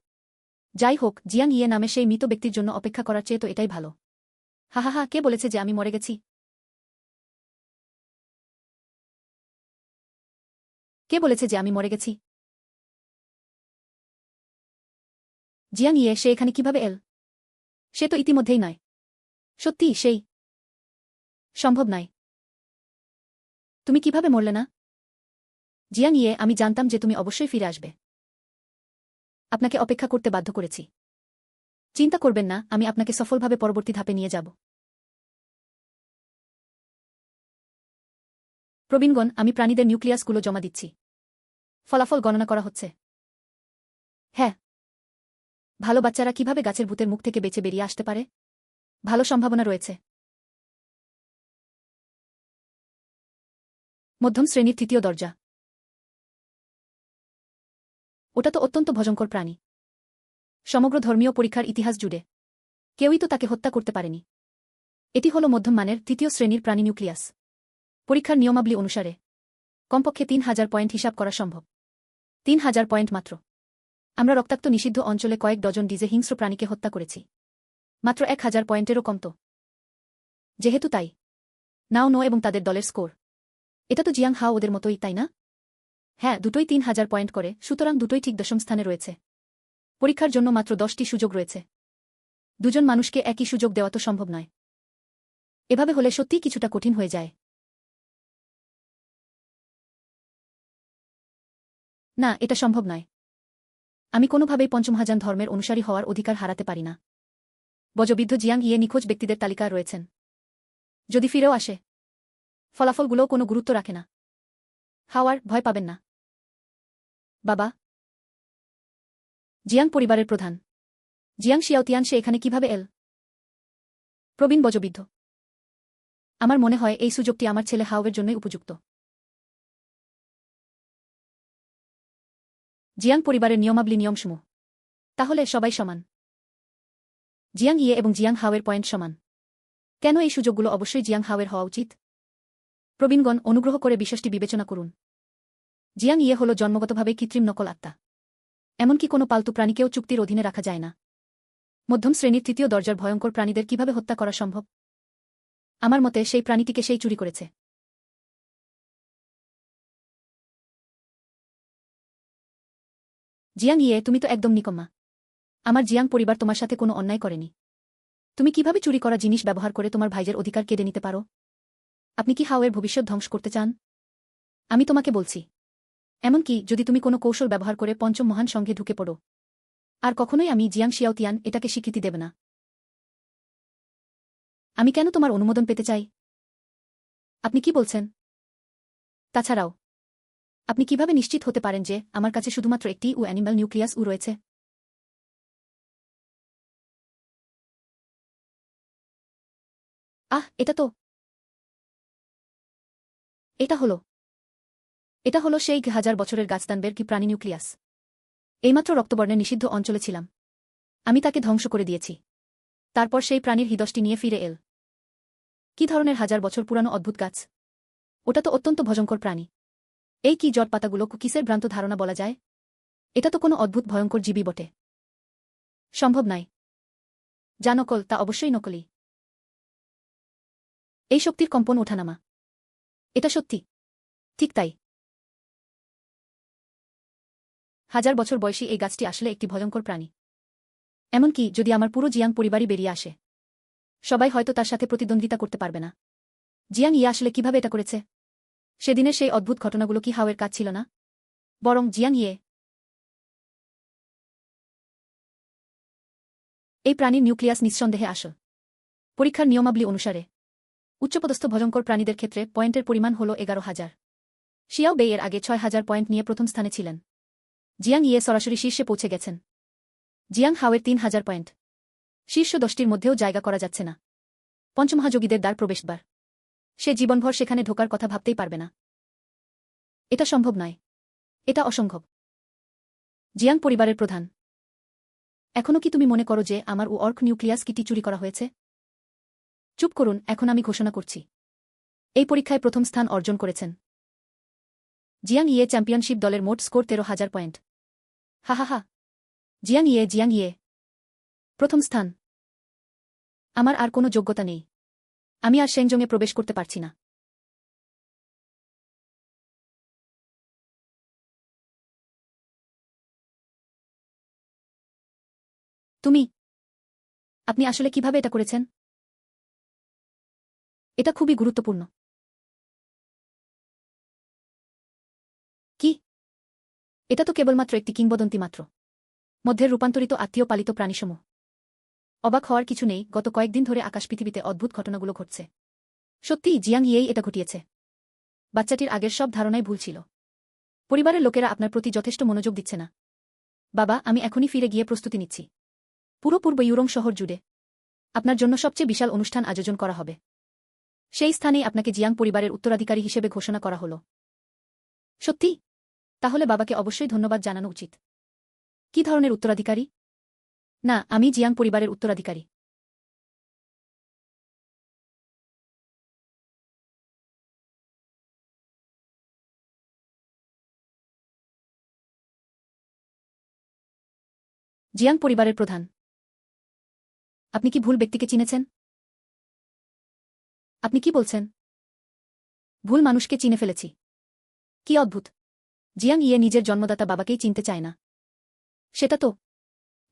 যাই হোক, জিয়াং ইয়ে নামে সেই মৃত ব্যক্তির জন্য অপেক্ষা করার চেয়ে তো এটাই ভালো। হা, কে বলেছে যে আমি মরে গেছি? কে বলেছে যে আমি মরে গেছি? জিয়াং ইয়ে, সে এখানে কিভাবে এল? সে তো ইতিমধ্যেই নয়। সত্যি সেই সম্ভব নয়। তুমি কিভাবে মরলে না? জিয়াং ইয়ে, আমি জানতাম যে তুমি অবশ্যই ফিরে আসবে। আপনাকে অপেক্ষা করতে বাধ্য করেছি। চিন্তা করবেন না, আমি আপনাকে সফলভাবে পরবর্তী ধাপে নিয়ে যাব। প্রবীণগণ, আমি প্রাণীদের নিউক্লিয়াসগুলো জমা দিচ্ছি। ফলাফল গণনা করা হচ্ছে। হ্যাঁ। ভালো বাচ্চারা কিভাবে গাছের ভূতের মুখ থেকে বেঁচে বেরিয়ে আসতে পারে? ভালো সম্ভাবনা রয়েছে। মধ্যম শ্রেণীর তৃতীয় দরজা। ওটা তো অত্যন্ত ভয়ঙ্কর প্রাণী। সমগ্র ধর্মীয় পরীক্ষার ইতিহাস জুড়ে কেউই তো তাকে হত্যা করতে পারেনি। এটি হল মধ্যম মানের তৃতীয় শ্রেণীর প্রাণী নিউক্লিয়াস। পরীক্ষার নিয়মাবলী অনুসারে কমপক্ষে 3000 পয়েন্ট হিসাব করা সম্ভব। 3000 পয়েন্ট মাত্র। আমরা রক্তাক্ত নিষিদ্ধ অঞ্চলে কয়েক ডজন ডিজে হিংস্র প্রাণীকে হত্যা করেছি। মাত্র 1000 পয়েন্টেরও কম তো। যেহেতু তাই নাও নো এবং তাদের দলের স্কোর, এটা তো জিয়াং হাও ওদের মতোই, তাই না? হ্যাঁ, দুটোই 3000 পয়েন্ট করে, সুতরাং দুটোই ঠিক দশম স্থানে রয়েছে। পরীক্ষার জন্য মাত্র 10টি সুযোগ রয়েছে। দুজন মানুষকে একই সুযোগ দেওয়া তো সম্ভব নয়। এভাবে হলে সত্যিই কিছুটা কঠিন হয়ে যায়। না, এটা সম্ভব নয়। আমি কোনোভাবেই পঞ্চমহাজান ধর্মের অনুসারী হওয়ার অধিকার হারাতে পারি না। বজবিদ্ধ জিয়াং ইয়ে নিখোঁজ ব্যক্তিদের তালিকায় রয়েছেন। যদি ফিরেও আসে, ফলাফলগুলোও কোনো গুরুত্ব রাখে না। হাওয়ার, ভয় পাবেন না। বাবা। জিয়াং পরিবারের প্রধান জিয়াং শিয়াওতিয়ান সে এখানে কিভাবে এল? প্রবীণ বজবিদ্ধ। আমার মনে হয় এই সুযোগটি আমার ছেলে হাওয়ের জন্যই উপযুক্ত। জিয়াং পরিবারের নিয়মাবলী নিয়মসমূহ। তাহলে সবাই সমান। জিয়াং ইয়ে এবং জিয়াং হাওয়ের পয়েন্ট সমান। কেন এই সুযোগগুলো অবশ্যই জিয়াং হাওয়ের হওয়া উচিত? প্রবীণগণ, অনুগ্রহ করে বিষয়টি বিবেচনা করুন। জিয়াং ইয়ে হল জন্মগতভাবে কৃত্রিম নকল আত্মা। এমনকি কোনো পালতু প্রাণীকেও চুক্তির অধীনে রাখা যায় না। মধ্যম শ্রেণীর তৃতীয় দরজার ভয়ঙ্কর প্রাণীদের কিভাবে হত্যা করা সম্ভব? আমার মতে সেই প্রাণীটিকে সেই চুরি করেছে। জিয়াং ইয়ে, তুমি তো একদম নিকম্মা। আমার জিয়াং পরিবার তোমার সাথে কোনো অন্যায় করেনি। তুমি কিভাবে চুরি করা জিনিস ব্যবহার করে তোমার ভাইয়ের অধিকার কেড়ে নিতে পারো? আপনি কি হাওয়ের ভবিষ্যৎ ধ্বংস করতে চান? আমি তোমাকে বলছি, এমনকি যদি তুমি কোনো কৌশল ব্যবহার করে পঞ্চম মহান সংঘে ঢুকে পড়ো, আর কখনোই আমি জিয়াং শিয়াওতিয়ান এটাকে স্বীকৃতি দেব না। আমি কেন তোমার অনুমোদন পেতে চাই? আপনি কি বলছেন? তাছাড়াও আপনি কিভাবে নিশ্চিত হতে পারেন যে আমার কাছে শুধুমাত্র একটি অ্যানিমাল নিউক্লিয়াস রয়েছে? এটা হলো এটা হলো সেই 1000 বছরের গাছদানবের কি প্রাণী নিউক্লিয়াস। এইমাত্র রক্তবর্ণের নিষিদ্ধ অঞ্চলে ছিলাম। আমি তাকে ধ্বংস করে দিয়েছি। তারপর সেই প্রাণীর হৃদয়টি নিয়ে ফিরে এল। কি ধরনের 1000 বছর পুরানো অদ্ভুত গাছ! ওটা তো অত্যন্ত ভয়ঙ্কর প্রাণী। এই কি জট পাতাগুলো কিসের ভ্রান্ত ধারণা বলা যায়? এটা তো কোনো অদ্ভুত ভয়ঙ্কর জীবী বটে। সম্ভব নয়। যা নকল তা অবশ্যই নকলি। এই শক্তির কম্পন ওঠানামা, এটা সত্যি। ঠিক তাই। 1000 বছর বয়সী এই গাছটি আসলে একটি ভয়ঙ্কর প্রাণী। এমনকি যদি আমার পুরো জিয়াং পরিবারই বেরিয়ে আসে, সবাই হয়তো তার সাথে প্রতিদ্বন্দ্বিতা করতে পারবে না। জিয়াং ইয়ে আসলে কিভাবে এটা করেছে? সেদিনের সেই অদ্ভুত ঘটনাগুলো কি হাওয়ের কাজ ছিল না? বরং জিয়াং ইয়ে। এই প্রাণীর নিউক্লিয়াস নিঃসন্দেহে আসল। পরীক্ষার নিয়মাবলী অনুসারে উচ্চপদস্থ ভয়ঙ্কর প্রাণীদের ক্ষেত্রে পয়েন্টের পরিমাণ হল 11,000। শিয়াও বেই এর আগে 6000 পয়েন্ট নিয়ে প্রথম স্থানে ছিলেন। জিয়াং ইয়ে সরাসরি শীর্ষে পৌঁছে গেছেন। জিয়াং হাওয়ের 3000 পয়েন্ট। শীর্ষ 10টির মধ্যেও জায়গা করা যাচ্ছে না। পঞ্চমহাযোগীদের দ্বার প্রবেশদ্বার। সে জীবনভর সেখানে ঢোকার কথা ভাবতেই পারবে না। এটা সম্ভব নয়। এটা অসম্ভব। জিয়াং পরিবারের প্রধান, এখনও কি তুমি মনে করো যে আমার অর্ক নিউক্লিয়াস কিটি চুরি করা হয়েছে? চুপ করুন, এখন আমি ঘোষণা করছি। এই পরীক্ষায় প্রথম স্থান অর্জন করেছেন জিয়াং ইয়ে। চ্যাম্পিয়নশিপ দলের মোট স্কোর 13,000 পয়েন্ট। হা হা হা। জিয়াং ইয়ে প্রথম স্থান। আমার আর কোনো যোগ্যতা নেই। আমি আর শেনজংয়ে প্রবেশ করতে পারছি না। আপনি আসলে কিভাবে এটা করেছেন? এটা খুবই গুরুত্বপূর্ণ। কি? এটা তো কেবলমাত্র একটি কিংবদন্তি মাত্র। মধ্যের রূপান্তরিত আত্মীয় পালিত প্রাণীসমূহ। অবাক হওয়ার কিছু নেই, গত কয়েকদিন ধরে আকাশ পৃথিবীতে অদ্ভুত ঘটনাগুলো ঘটছে। সত্যিই জিয়াং ইয়েই এটা ঘটিয়েছে। বাচ্চাটির আগের সব ধারণাই ভুল ছিল। পরিবারের লোকেরা আপনার প্রতি যথেষ্ট মনোযোগ দিচ্ছে না। বাবা, আমি এখনই ফিরে গিয়ে প্রস্তুতি নিচ্ছি। পুরো পূর্ব ইউরোপ শহর জুড়ে আপনার জন্য সবচেয়ে বিশাল অনুষ্ঠান আয়োজন করা হবে। সেই স্থানেই আপনাকে জিয়াং পরিবারের উত্তরাধিকারী হিসেবে ঘোষণা করা হল। সত্যি? তাহলে বাবাকে অবশ্যই ধন্যবাদ জানানো উচিত। কি ধরনের উত্তরাধিকারী? না, আমি জিয়াং পরিবারের উত্তরাধিকারী। জিয়াং পরিবারের প্রধান। আপনি কি ভুল ব্যক্তিকে চিনেছেন? আপনি কি বলছেন? ভুল মানুষকে চিনে ফেলেছি। কি অদ্ভুত! জিয়াং ইয়ে নিজের জন্মদাতা বাবাকেই চিনতে চায় না। সেটা তো।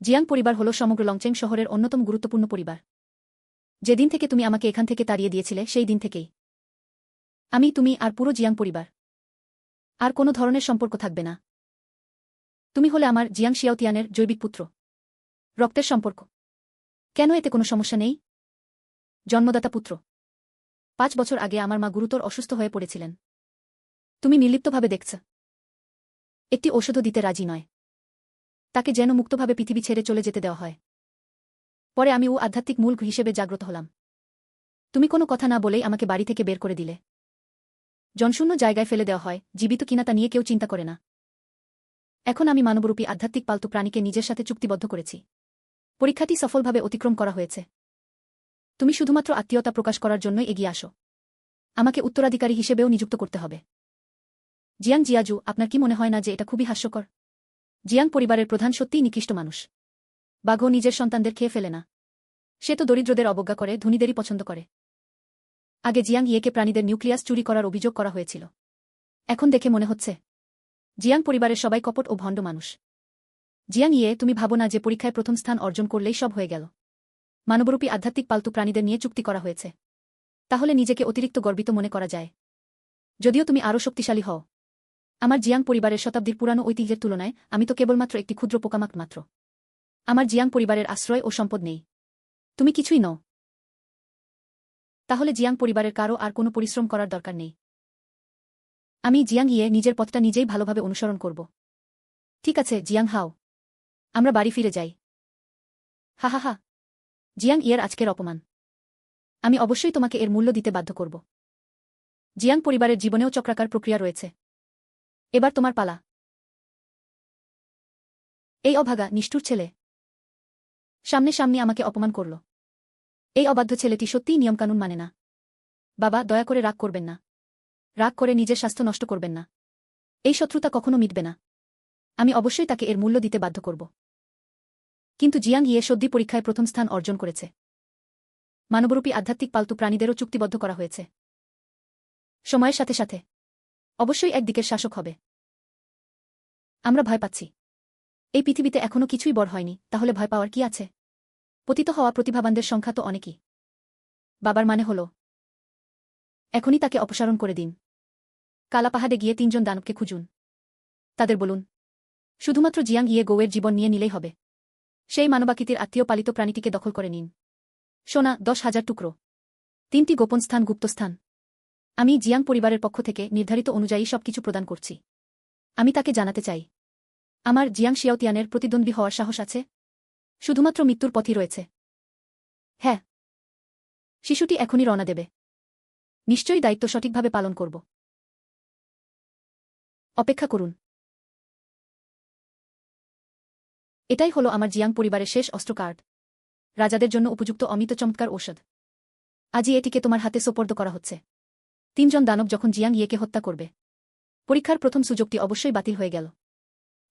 জিয়াং পরিবার হল সমগ্র লংচেং শহরের অন্যতম গুরুত্বপূর্ণ পরিবার। যেদিন থেকে তুমি আমাকে এখান থেকে তাড়িয়ে দিয়েছিলে সেই দিন থেকেই আমি, তুমি আর পুরো জিয়াং পরিবার আর কোনো ধরনের সম্পর্ক থাকবে না। তুমি হলে আমার জিয়াং শিয়াওতিয়ানের জৈবিক পুত্র। রক্তের সম্পর্ক। কেন এতে কোনো সমস্যা নেই? জন্মদাতা পুত্র। 5 বছর আগে আমার মা গুরুতর অসুস্থ হয়ে পড়েছিলেন। তুমি নির্লিপ্তভাবে দেখছ। একটি ঔষধও দিতে রাজি নয়। তাকে যেন মুক্তভাবে পৃথিবী ছেড়ে চলে যেতে দেওয়া হয়। পরে আমি আধ্যাত্মিক মূল হিসেবে জাগ্রত হলাম। তুমি কোনো কথা না বলেই আমাকে বাড়ি থেকে বের করে দিলে। জনশূন্য জায়গায় ফেলে দেওয়া হয়, জীবিত কিনা তা নিয়ে কেউ চিন্তা করে না। এখন আমি মানবরূপী আধ্যাত্মিক পালতু প্রাণীকে নিজের সাথে চুক্তিবদ্ধ করেছি। পরীক্ষাটি সফলভাবে অতিক্রম করা হয়েছে। তুমি শুধুমাত্র আত্মীয়তা প্রকাশ করার জন্যই এগিয়ে আসো। আমাকে উত্তরাধিকারী হিসেবেও নিযুক্ত করতে হবে। জিয়াং জিয়াজু, আপনার কি মনে হয় না যে এটা খুবই হাস্যকর? জিয়াং পরিবারের প্রধান সত্যিই নিকৃষ্ট মানুষ। বাঘও নিজের সন্তানদের খেয়ে ফেলে না। সে তো দরিদ্রদের অবজ্ঞা করে, ধনীদেরই পছন্দ করে। আগে জিয়াং ইয়েকে প্রাণীদের নিউক্লিয়াস চুরি করার অভিযোগ করা হয়েছিল। এখন দেখে মনে হচ্ছে জিয়াং পরিবারের সবাই কপট ও ভণ্ড মানুষ। জিয়াং ইয়ে, তুমি ভাবো না যে পরীক্ষায় প্রথম স্থান অর্জন করলেই সব হয়ে গেল? মানবরূপী আধ্যাত্মিক পালতু প্রাণীদের নিয়ে চুক্তি করা হয়েছে। তাহলে নিজেকে অতিরিক্ত গর্বিত মনে করা যায়। যদিও তুমি আরও শক্তিশালী হও। আমার জিয়াং পরিবারের শতাব্দীর পুরানো ঐতিহ্যের তুলনায় আমি তো কেবলমাত্র একটি ক্ষুদ্র পোকামাকড় মাত্র। আমার জিয়াং পরিবারের আশ্রয় ও সম্পদ নেই। তুমি কিছুই নও। তাহলে জিয়াং পরিবারের কারও আর কোনো পরিশ্রম করার দরকার নেই। আমি জিয়াং ইয়ে নিজের পথটা নিজেই ভালোভাবে অনুসরণ করব। ঠিক আছে জিয়াং হাও, আমরা বাড়ি ফিরে যাই। হা হা হা। জিয়াং ইয়ের আজকের অপমান। আমি অবশ্যই তোমাকে এর মূল্য দিতে বাধ্য করব। জিয়াং পরিবারের জীবনেও চক্রাকার প্রক্রিয়া রয়েছে। এবার তোমার পালা। এই অভাগা, নিষ্ঠুর ছেলে। সামনে সামনে আমাকে অপমান করল। এই অবাধ্য ছেলেটি সত্যিই নিয়মকানুন মানে না। বাবা, দয়া করে রাগ করবেন না। রাগ করে নিজের স্বাস্থ্য নষ্ট করবেন না। এই শত্রুতা কখনো মিটবে না। আমি অবশ্যই তাকে এর মূল্য দিতে বাধ্য করব। কিন্তু জিয়াং ইয়ে সদ্যি পরীক্ষায় প্রথম স্থান অর্জন করেছে। মানবরূপী আধ্যাত্মিক পালতু প্রাণীদেরও চুক্তিবদ্ধ করা হয়েছে। সময়ের সাথে সাথে অবশ্যই একদিকের শাসক হবে। আমরা ভয় পাচ্ছি। এই পৃথিবীতে এখনো কিছুই বড় হয়নি, তাহলে ভয় পাওয়ার কি আছে? পতিত হওয়া প্রতিভাবানদের সংখ্যা তো অনেকই। বাবার মানে হল এখনই তাকে অপসারণ করে দিন। কালা পাহাড়ে গিয়ে 3 জন দানবকে খুঁজুন। তাদের বলুন শুধুমাত্র জিয়াং ইয়ে গৌয়ের জীবন নিয়ে নিলেই হবে। সেই মানবাকৃতির আত্মীয় পালিত প্রাণীটিকে দখল করে নিন। সোনা 10,000 টুকরো। 3টি গোপন স্থান, গুপ্তস্থান। আমি জিয়াং পরিবারের পক্ষ থেকে নির্ধারিত অনুযায়ী সবকিছু প্রদান করছি। আমি তাকে জানাতে চাই আমার জিয়াং শিয়াওতিয়ানের প্রতিদ্বন্দ্বী হওয়ার সাহস আছে। শুধুমাত্র মৃত্যুর পথই রয়েছে। হ্যাঁ, শিশুটি এখনই রওনা দেবে। নিশ্চয়ই দায়িত্ব সঠিকভাবে পালন করব। অপেক্ষা করুন। এটাই হলো আমার জিয়াং পরিবারের শেষ অস্ত্র কার্ড। রাজাদের জন্য উপযুক্ত অমিত চমৎকার ঔষধ। আজই এটিকে তোমার হাতে সোপর্দ করা হচ্ছে। 3 জন দানব যখন জিয়াং ইয়েকে হত্যা করবে, পরীক্ষার প্রথম সুযোগটি অবশ্যই বাতিল হয়ে গেল।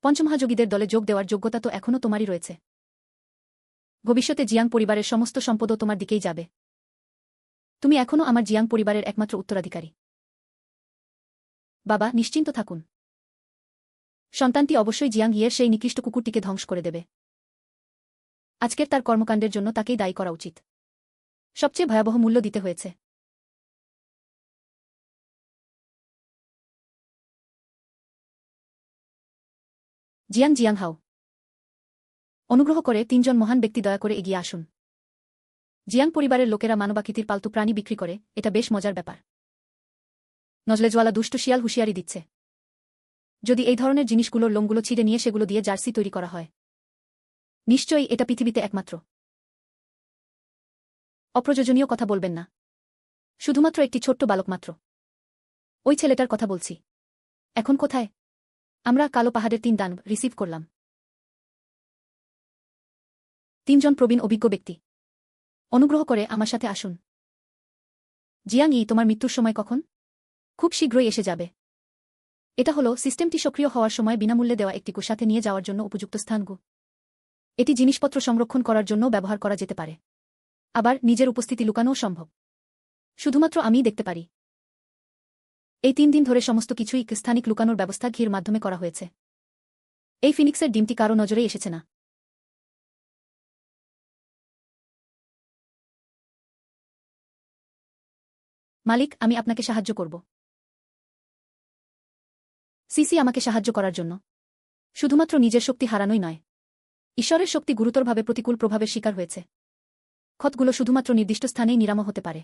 পঞ্চমহাযোগীদের দলে যোগ দেওয়ার যোগ্যতা তো এখনও তোমারই রয়েছে। ভবিষ্যতে জিয়াং পরিবারের সমস্ত সম্পদও তোমার দিকেই যাবে। তুমি এখনও আমার জিয়াং পরিবারের একমাত্র উত্তরাধিকারী। বাবা, নিশ্চিন্ত থাকুন। সন্তানটি অবশ্যই জিয়াং ইয়ের সেই নিকৃষ্ট কুকুরটিকে ধ্বংস করে দেবে। আজকের তার কর্মকাণ্ডের জন্য তাকেই দায়ী করা উচিত। সবচেয়ে ভয়াবহ মূল্য দিতে হয়েছে। জিয়াং জিয়াংহাও, অনুগ্রহ করে 3 জন মহান ব্যক্তি দয়া করে এগিয়ে আসুন। জিয়াং পরিবারের লোকেরা মানবাকৃতির পালতু প্রাণী বিক্রি করে, এটা বেশ মজার ব্যাপার। নজলেজওয়ালা দুষ্ট শিয়াল হুঁশিয়ারি দিচ্ছে। যদি এই ধরনের জিনিসগুলোর লোমগুলো ছিঁড়ে নিয়ে সেগুলো দিয়ে জার্সি তৈরি করা হয়, নিশ্চয়ই এটা পৃথিবীতে একমাত্র। অপ্রয়োজনীয় কথা বলবেন না। শুধুমাত্র একটি ছোট্ট বালক মাত্র। ওই ছেলেটার কথা বলছি। এখন কোথায়? আমরা কালো পাহাড়ের 3 দান রিসিভ করলাম। 3 জন প্রবীণ অভিজ্ঞ ব্যক্তি। অনুগ্রহ করে আমার সাথে আসুন। জিয়াং ই, তোমার মৃত্যুর সময় কখন? খুব শীঘ্রই এসে যাবে। এটা হলো সিস্টেমটি সক্রিয় হওয়ার সময় বিনামূল্যে দেওয়া একটি সাথে নিয়ে যাওয়ার জন্য উপযুক্ত স্থানগু। এটি জিনিসপত্র সংরক্ষণ করার জন্য ব্যবহার করা যেতে পারে। আবার নিজের উপস্থিতি লুকানোও সম্ভব। শুধুমাত্র আমিই দেখতে পারি। এই 3 দিন ধরে সমস্ত কিছুই স্থানিক লুকানোর ব্যবস্থা ঘির মাধ্যমে করা হয়েছে। এই ফিনিক্সের ডিমটি কারো নজরেই এসেছে না। মালিক, আমি আপনাকে সাহায্য করব। সিসি আমাকে সাহায্য করার জন্য। শুধুমাত্র নিজের শক্তি হারানোই নয়, ঈশ্বরের শক্তি গুরুতরভাবে প্রতিকূল প্রভাবের শিকার হয়েছে। ক্ষতগুলো শুধুমাত্র নির্দিষ্ট স্থানেই নিরাময় হতে পারে।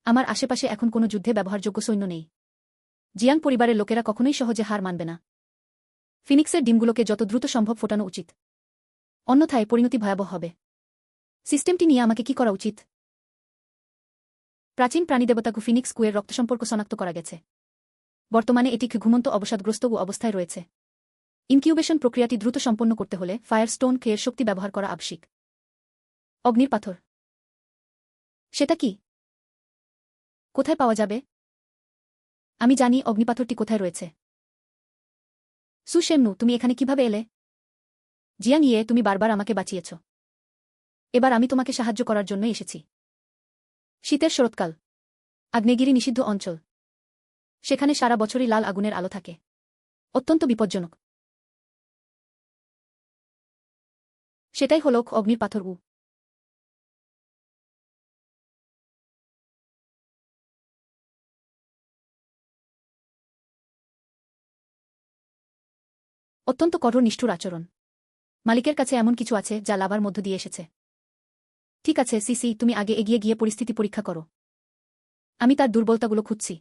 আমার আশেপাশে এখন কোনো যুদ্ধে ব্যবহারযোগ্য সৈন্য নেই। জিয়াং পরিবারের লোকেরা কখনোই সহজে হার মানবে না। ফিনিক্সের ডিমগুলোকে যত দ্রুত সম্ভব ফোটানো উচিত, অন্যথায় পরিণতি ভয়াবহ হবে। সিস্টেমটি নিয়ে আমাকে কি করা উচিত? প্রাচীন প্রাণীদেবতা ফিনিক্স কুয়ের রক্ত সম্পর্ক শনাক্ত করা গেছে। বর্তমানে এটি ঘুমন্ত অবসাদগ্রস্ত অবস্থায় রয়েছে। ইনকিউবেশন প্রক্রিয়াটি দ্রুত সম্পন্ন করতে হলে ফায়ারস্টোন এর শক্তি ব্যবহার করা আবশ্যিক। অগ্নির পাথর, সেটা কি? কোথায় পাওয়া যাবে? আমি জানি অগ্নিপাথরটি কোথায় রয়েছে। সু শেননু, তুমি এখানে কিভাবে এলে? জিয়াং ইয়ে, তুমি বারবার আমাকে বাঁচিয়েছ। এবার আমি তোমাকে সাহায্য করার জন্য এসেছি। শীতের শরৎকাল, আগ্নেয়গিরি নিষিদ্ধ অঞ্চল। সেখানে সারা বছরই লাল আগুনের আলো থাকে। অত্যন্ত বিপজ্জনক। সেটাই হল অগ্নির পাথর। অত্যন্ত কঠোর নিষ্ঠুর আচরণ। মালিকের কাছে এমন কিছু আছে যা লাভার মধ্য দিয়ে এসেছে। ঠিক আছে সিসি, তুমি আগে এগিয়ে গিয়ে পরিস্থিতি পরীক্ষা করো। আমি তার দুর্বলতাগুলো খুঁজছি।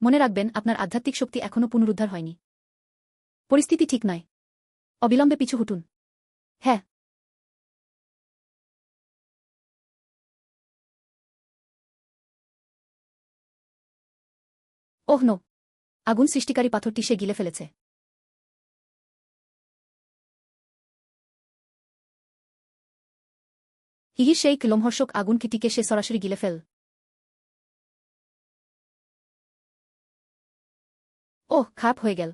মনে রাখবেন, আপনার আধ্যাত্মিক শক্তি এখনও পুনরুদ্ধার হয়নি। পরিস্থিতি ঠিক নয়। অবিলম্বে পিছু হুটুন। হ্যাঁ। Oh no! আগুন সৃষ্টিকারী পাথরটি সে গিলে ফেলেছে। হিহির সেই লোমহর্ষক আগুন কিটিকে সে সরাসরি গিলে ফেল। ওহ, খারাপ হয়ে গেল।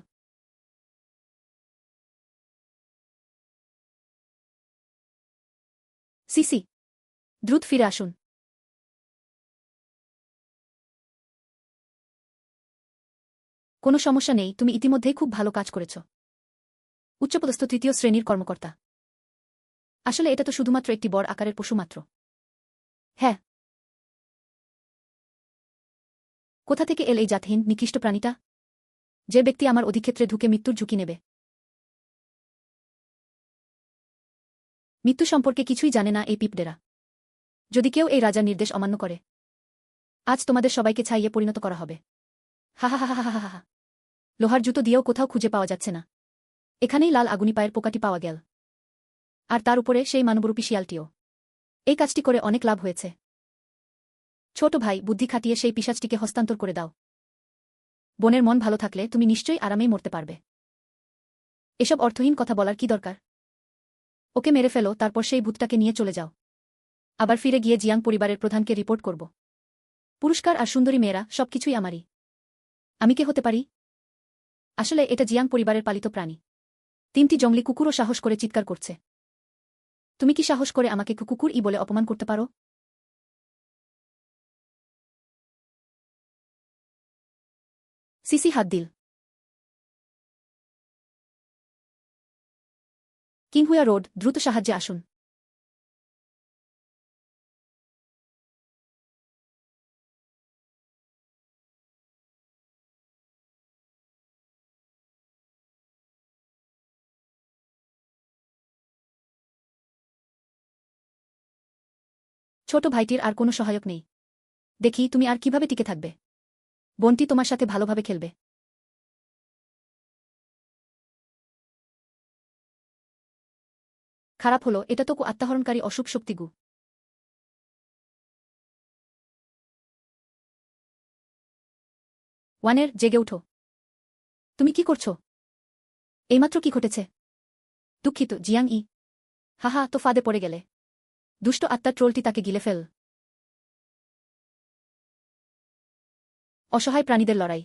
সিসি, দ্রুত ফিরে আসুন। কোনো সমস্যা নেই, তুমি ইতিমধ্যেই খুব ভালো কাজ করেছ। উচ্চপদস্থ 3য় শ্রেণীর কর্মকর্তা। আসলে এটা তো শুধুমাত্র একটি বড় আকারের পশু মাত্র। হ্যাঁ। কোথা থেকে এল এই জাতহীন নিকৃষ্ট প্রাণীটা? যে ব্যক্তি আমার অধিক্ষেত্রে ঢুকে মৃত্যুর ঝুঁকি নেবে। মৃত্যু সম্পর্কে কিছুই জানে না এই পিঁপড়েরা। যদি কেউ এই রাজার নির্দেশ অমান্য করে, আজ তোমাদের সবাইকে ছাইয়ে পরিণত করা হবে। হা হা হা হা হা হা। লোহার জুতো দিয়েও কোথাও খুঁজে পাওয়া যাচ্ছে না। এখানেই লাল আগুনি পায়ের পোকাটি পাওয়া গেল। আর তার উপরে সেই মানবরূপী শিয়ালটিও। এই কাজটি করে অনেক লাভ হয়েছে। ছোট ভাই, বুদ্ধি খাটিয়ে সেই পিশাচটিকে হস্তান্তর করে দাও। বোনের মন ভালো থাকলে তুমি নিশ্চয়ই আরামেই মরতে পারবে। এসব অর্থহীন কথা বলার কি দরকার? ওকে মেরে ফেলো, তারপর সেই ভূতটাকে নিয়ে চলে যাও। আবার ফিরে গিয়ে জিয়াং পরিবারের প্রধানকে রিপোর্ট করব। পুরস্কার আর সুন্দরী মেয়েরা সবকিছুই আমারই। আমি কে হতে পারি? আসলে এটা জিয়াং পরিবারের পালিত প্রাণী। 3টি জংলি কুকুরও সাহস করে চিৎকার করছে। তুমি কি সাহস করে আমাকে কুকুর ই বলে অপমান করতে পারো? সিসি হাত দিল। কিংহুয়া রোড, দ্রুত সাহায্যে আসুন। ছোট ভাইটির আর কোনো সহায়ক নেই। দেখি তুমি আর কিভাবে টিকে থাকবে। বোনটি তোমার সাথে ভালোভাবে খেলবে। খারাপ হলো, এটা তো আত্মাহরণকারী অশুভ শক্তিগু। ওয়ানের, জেগে উঠো। তুমি কি করছো? এইমাত্র কি ঘটেছে? দুঃখিত, জিয়াং ই। হাহা, তো ফাঁদে পড়ে গেলে। দুষ্ট আত্মার ট্রোলটি তাকে গিলে ফেল। অসহায় প্রাণীদের লড়াই।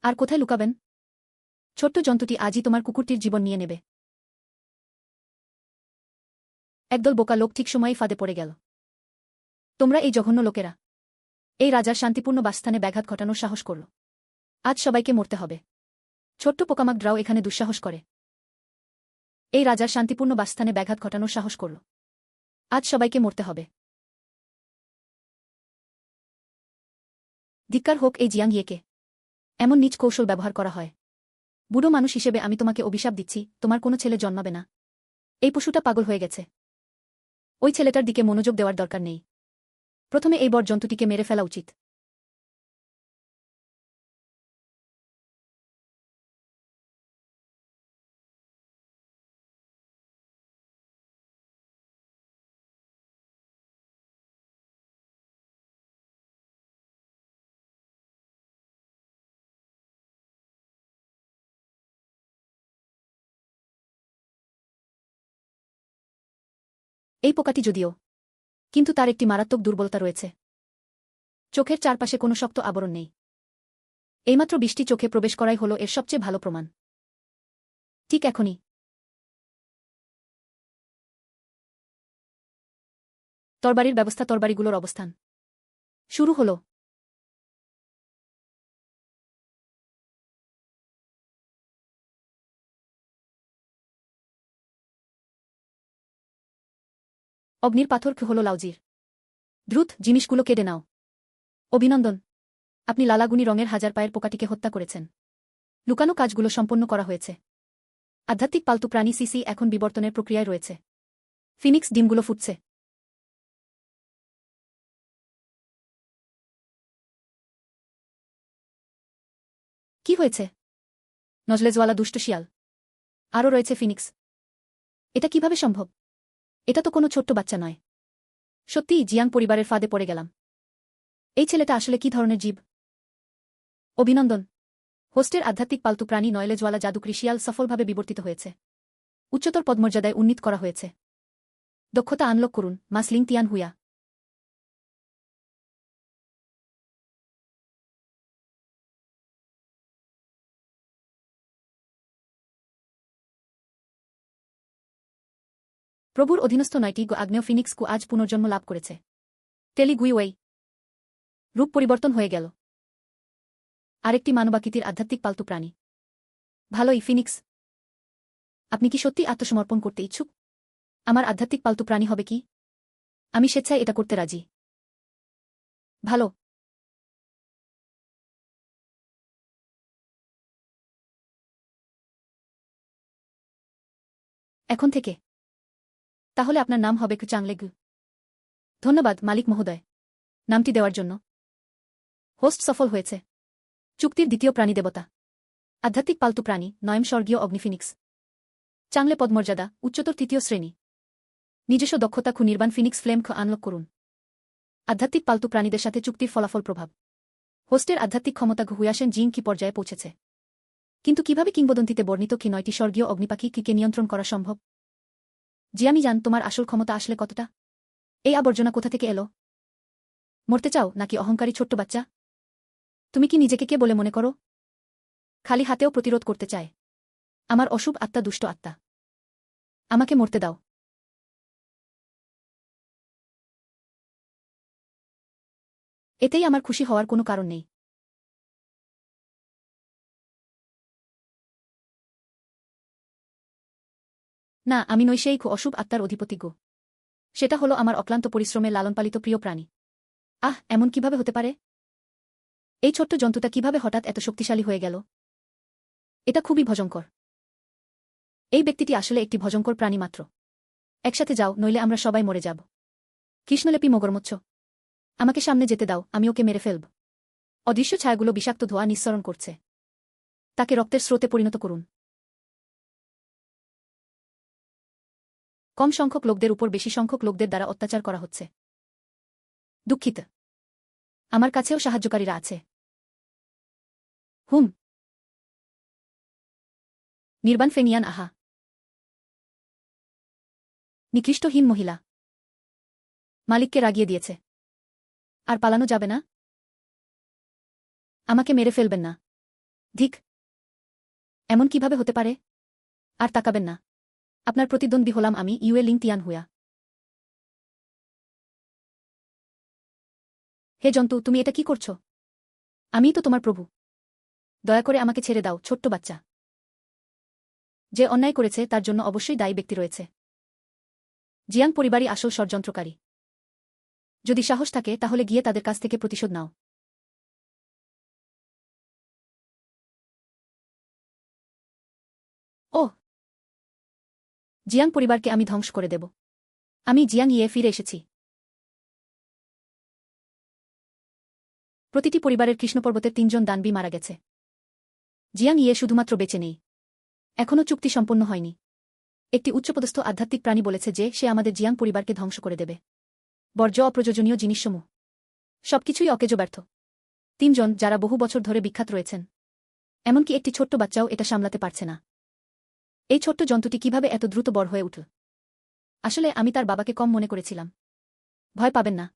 আর কোথায় লুকাবেন? ছোট্ট জন্তুটি আজই তোমার কুকুরটির জীবন নিয়ে নেবে। একদল বোকা লোক ঠিক সময়েই ফাঁদে পড়ে গেল। তোমরা এই জঘন্য লোকেরা এই রাজার শান্তিপূর্ণ বাসস্থানে ব্যাঘাত ঘটানোর সাহস করল। আজ সবাইকে মরতে হবে। ছোট্ট পোকামাকড়াও এখানে দুঃসাহস করে। এই রাজার শান্তিপূর্ণ বাসস্থানে ব্যাঘাত ঘটানোর সাহস করল। আজ সবাইকে মরতে হবে। ধিক্কার হোক এই জিয়াং ইয়েকে। এমন নীচ কৌশল ব্যবহার করা হয়। বুড়ো মানুষ হিসেবে আমি তোমাকে অভিশাপ দিচ্ছি, তোমার কোনো ছেলে জন্মাবে না। এই পশুটা পাগল হয়ে গেছে। ওই ছেলেটার দিকে মনোযোগ দেওয়ার দরকার নেই। প্রথমে এই বড় জন্তুটিকে মেরে ফেলা উচিত। এই পোকাটি যদিও, কিন্তু তার একটি মারাত্মক দুর্বলতা রয়েছে। চোখের চারপাশে কোনো শক্ত আবরণ নেই। এইমাত্র বৃষ্টি চোখে প্রবেশ করাই হল এর সবচেয়ে ভালো প্রমাণ। ঠিক এখনই তরবারির ব্যবস্থা, তরবারিগুলোর অবস্থান শুরু হল। অগ্নির পাথর হল লাউজির। দ্রুত জিনিসগুলো কেটে নাও। অভিনন্দন, আপনি লালাগুনি রঙের হাজার পায়ের পোকাটিকে হত্যা করেছেন। লুকানো কাজগুলো সম্পন্ন করা হয়েছে। আধ্যাত্মিক পালতু প্রাণী সিসি এখন বিবর্তনের প্রক্রিয়ায় রয়েছে। ফিনিক্স ডিমগুলো ফুটছে। কি হয়েছে? নজলেজওয়ালা দুষ্ট শিয়াল। আরও রয়েছে ফিনিক্স। এটা কিভাবে সম্ভব? এটা তো কোনো ছোট্ট বাচ্চা নয়। সত্যিই জিয়াং পরিবারের ফাঁদে পড়ে গেলাম। এই ছেলেটা আসলে কি ধরনের জীব? অভিনন্দন, হোস্টের আধ্যাত্মিক পালতু প্রাণী নয়লেজওয়ালা জাদুকরি শিয়াল সফলভাবে বিবর্তিত হয়েছে। উচ্চতর পদমর্যাদায় উন্নীত করা হয়েছে। দক্ষতা আনলক করুন, মাসলিং তিয়ান হুয়া। প্রভুর অধীনস্থ 9টি আগ্নেয় ফিনিক্স আজ পুনর্জন্ম লাভ করেছে। টেলি গুইওয়েই। রূপ পরিবর্তন হয়ে গেল। আরেকটি মানবাকৃতির আধ্যাত্মিক পালতু প্রাণী। ভালোই, ফিনিক্স। আপনি কি সত্যি আত্মসমর্পণ করতে ইচ্ছুক? আমার আধ্যাত্মিক পালতু প্রাণী হবে কি? আমি স্বেচ্ছায় এটা করতে রাজি। ভালো। এখন থেকে তাহলে আপনার নাম হবে চাংলেগু। ধন্যবাদ মালিক মহোদয়, নামটি দেওয়ার জন্য। হোস্ট সফল হয়েছে। চুক্তির দ্বিতীয় প্রাণী দেবতা। আধ্যাত্মিক পালতু প্রাণী, নয়ম স্বর্গীয় অগ্নিফিনিক্স। চাংলে পদমর্যাদা, উচ্চতর তৃতীয় শ্রেণী। নিজস্ব দক্ষতা নির্বাণ ফিনিক্স ফ্লেম আনলক করুন। আধ্যাত্মিক পালতু প্রাণীদের সাথে চুক্তির ফলাফল প্রভাব। হোস্টের আধ্যাত্মিক ক্ষমতা হুয়াশেন জিং কি পর্যায়ে পৌঁছেছে? কিন্তু কিভাবে কিংবদন্তিতে বর্ণিত কি 9টি স্বর্গীয় অগ্নিপাখি কিকে নিয়ন্ত্রণ করা সম্ভব? জিয়ামি জান, তোমার আসল ক্ষমতা আসলে কতটা? এই আবর্জনা কোথা থেকে এলো? মরতে চাও নাকি অহংকারী ছোট্ট বাচ্চা? তুমি কি নিজেকে কে বলে মনে করো? খালি হাতেও প্রতিরোধ করতে চায়। আমার অশুভ আত্মা, দুষ্ট আত্মা। আমাকে মরতে দাও। এতেই আমার খুশি হওয়ার কোনো কারণ নেই। না, আমি নই সেই অশুভ আত্মার অধিপতি গো। সেটা হলো আমার অক্লান্ত পরিশ্রমে লালনপালিত প্রিয় প্রাণী। আহ, এমন কিভাবে হতে পারে? এই ছোট্ট জন্তুটা কিভাবে হঠাৎ এত শক্তিশালী হয়ে গেল? এটা খুবই ভয়ঙ্কর। এই ব্যক্তিটি আসলে একটি ভয়ঙ্কর প্রাণী মাত্র। একসাথে যাও, নইলে আমরা সবাই মরে যাব। কৃষ্ণলেপি মগরমচ্ছ, আমাকে সামনে যেতে দাও, আমি ওকে মেরে ফেলব। অদৃশ্য ছায়াগুলো বিষাক্ত ধোঁয়া নিঃসরণ করছে। তাকে রক্তের স্রোতে পরিণত করুন। কম সংখ্যক লোকদের উপর বেশি সংখ্যক লোকদের দ্বারা অত্যাচার করা হচ্ছে। দুঃখিত। আমার কাছেও সাহায্যকারীরা আছে। হুম। নির্বাণ ফেনিয়ান আহা। নিকৃষ্টহীন মহিলা। মালিককে রাগিয়ে দিয়েছে। আর পালানো যাবে না? আমাকে মেরে ফেলবেন না। ধিক। এমন কিভাবে হতে পারে? আর তাকাবেন না। আপনার প্রতিদ্বন্দ্বী হলাম আমি, ইউয়ে লিং তিয়ান হুয়া। হে জন্তু, তুমি এটা কি করছো? আমিই তো তোমার প্রভু। দয়া করে আমাকে ছেড়ে দাও, ছোট্ট বাচ্চা। যে অন্যায় করেছে তার জন্য অবশ্যই দায়ী ব্যক্তি রয়েছে। জিয়াং পরিবারই আসল ষড়যন্ত্রকারী। যদি সাহস থাকে তাহলে গিয়ে তাদের কাছ থেকে প্রতিশোধ নাও। ওহ! জিয়াং পরিবারকে আমি ধ্বংস করে দেব। আমি জিয়াং ইয়ে ফিরে এসেছি। প্রতিটি পরিবারের কৃষ্ণপর্বতের ৩ জন দানবী মারা গেছে। জিয়াং ইয়ে শুধুমাত্র বেঁচে নেই। এখনও চুক্তি সম্পন্ন হয়নি। একটি উচ্চপদস্থ আধ্যাত্মিক প্রাণী বলেছে যে সে আমাদের জিয়াং পরিবারকে ধ্বংস করে দেবে। বর্জ্য অপ্রয়োজনীয় জিনিসসমূহ সবকিছুই অকেজো ব্যর্থ। ৩ জন যারা বহু বছর ধরে বিখ্যাত রয়েছেন। এমনকি একটি ছোট্ট বাচ্চাও এটা সামলাতে পারছে না। এই ছোট্ট জন্তুটি কিভাবে এত দ্রুত বড় হয়ে উঠল? আসলে আমি তার বাবাকে কম মনে করেছিলাম। ভয় পাবেন না।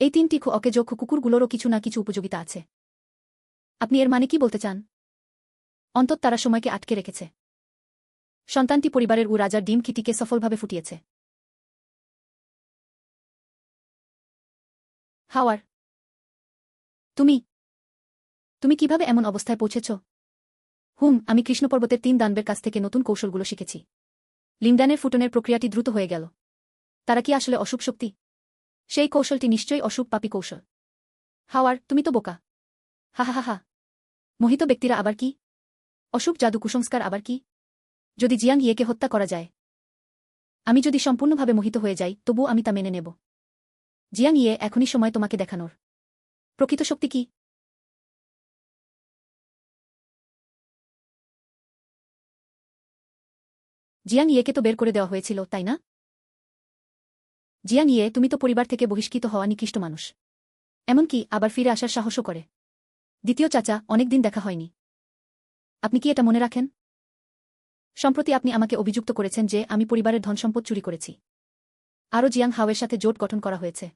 এই ৩টি অকেজো কুকুরগুলোরও কিছু না কিছু উপযোগিতা আছে। আপনি এর মানে কি বলতে চান? অন্তত তারা সময়কে আটকে রেখেছে। সন্তানটি পরিবারের রাজার ডিম কিটিকে সফলভাবে ফুটিয়েছে। হাওয়ার, তুমি কিভাবে এমন অবস্থায় পৌঁছেছ? আমি কৃষ্ণপর্বতের ৩ দানবের কাছ থেকে নতুন কৌশলগুলো শিখেছি। লিংডানের ফুটনের প্রক্রিয়াটি দ্রুত হয়ে গেল। তারা কি আসলে অশুভ শক্তি? সেই কৌশলটি নিশ্চয়ই অশুভ পাপী কৌশল। হাওয়ার, তুমি তো বোকা। হা হা হা হা। মোহিত ব্যক্তিরা আবার কি? অশুভ জাদু কুসংস্কার আবার কি? যদি জিয়াং ইয়েকে হত্যা করা যায়, আমি যদি সম্পূর্ণভাবে মোহিত হয়ে যাই তবু আমি তা মেনে নেব। জিয়াং ইয়ে, এখনই সময় তোমাকে দেখানোর। প্রকৃত শক্তি কি? জিয়াং ইয়েকে তো বের করে দেওয়া হয়েছিল, তাই না? জিয়াং ইয়ে, তুমি তো পরিবার থেকে বহিষ্কৃত হওয়া নিকৃষ্ট মানুষ। এমনকি আবার ফিরে আসার সাহসও করে। দ্বিতীয় চাচা, অনেকদিন দেখা হয়নি। আপনি কি এটা মনে রাখেন? সম্প্রতি আপনি আমাকে অভিযুক্ত করেছেন যে আমি পরিবারের ধনসম্পদ চুরি করেছি। আরও জিয়াং হাওয়ের সাথে জোট গঠন করা হয়েছে।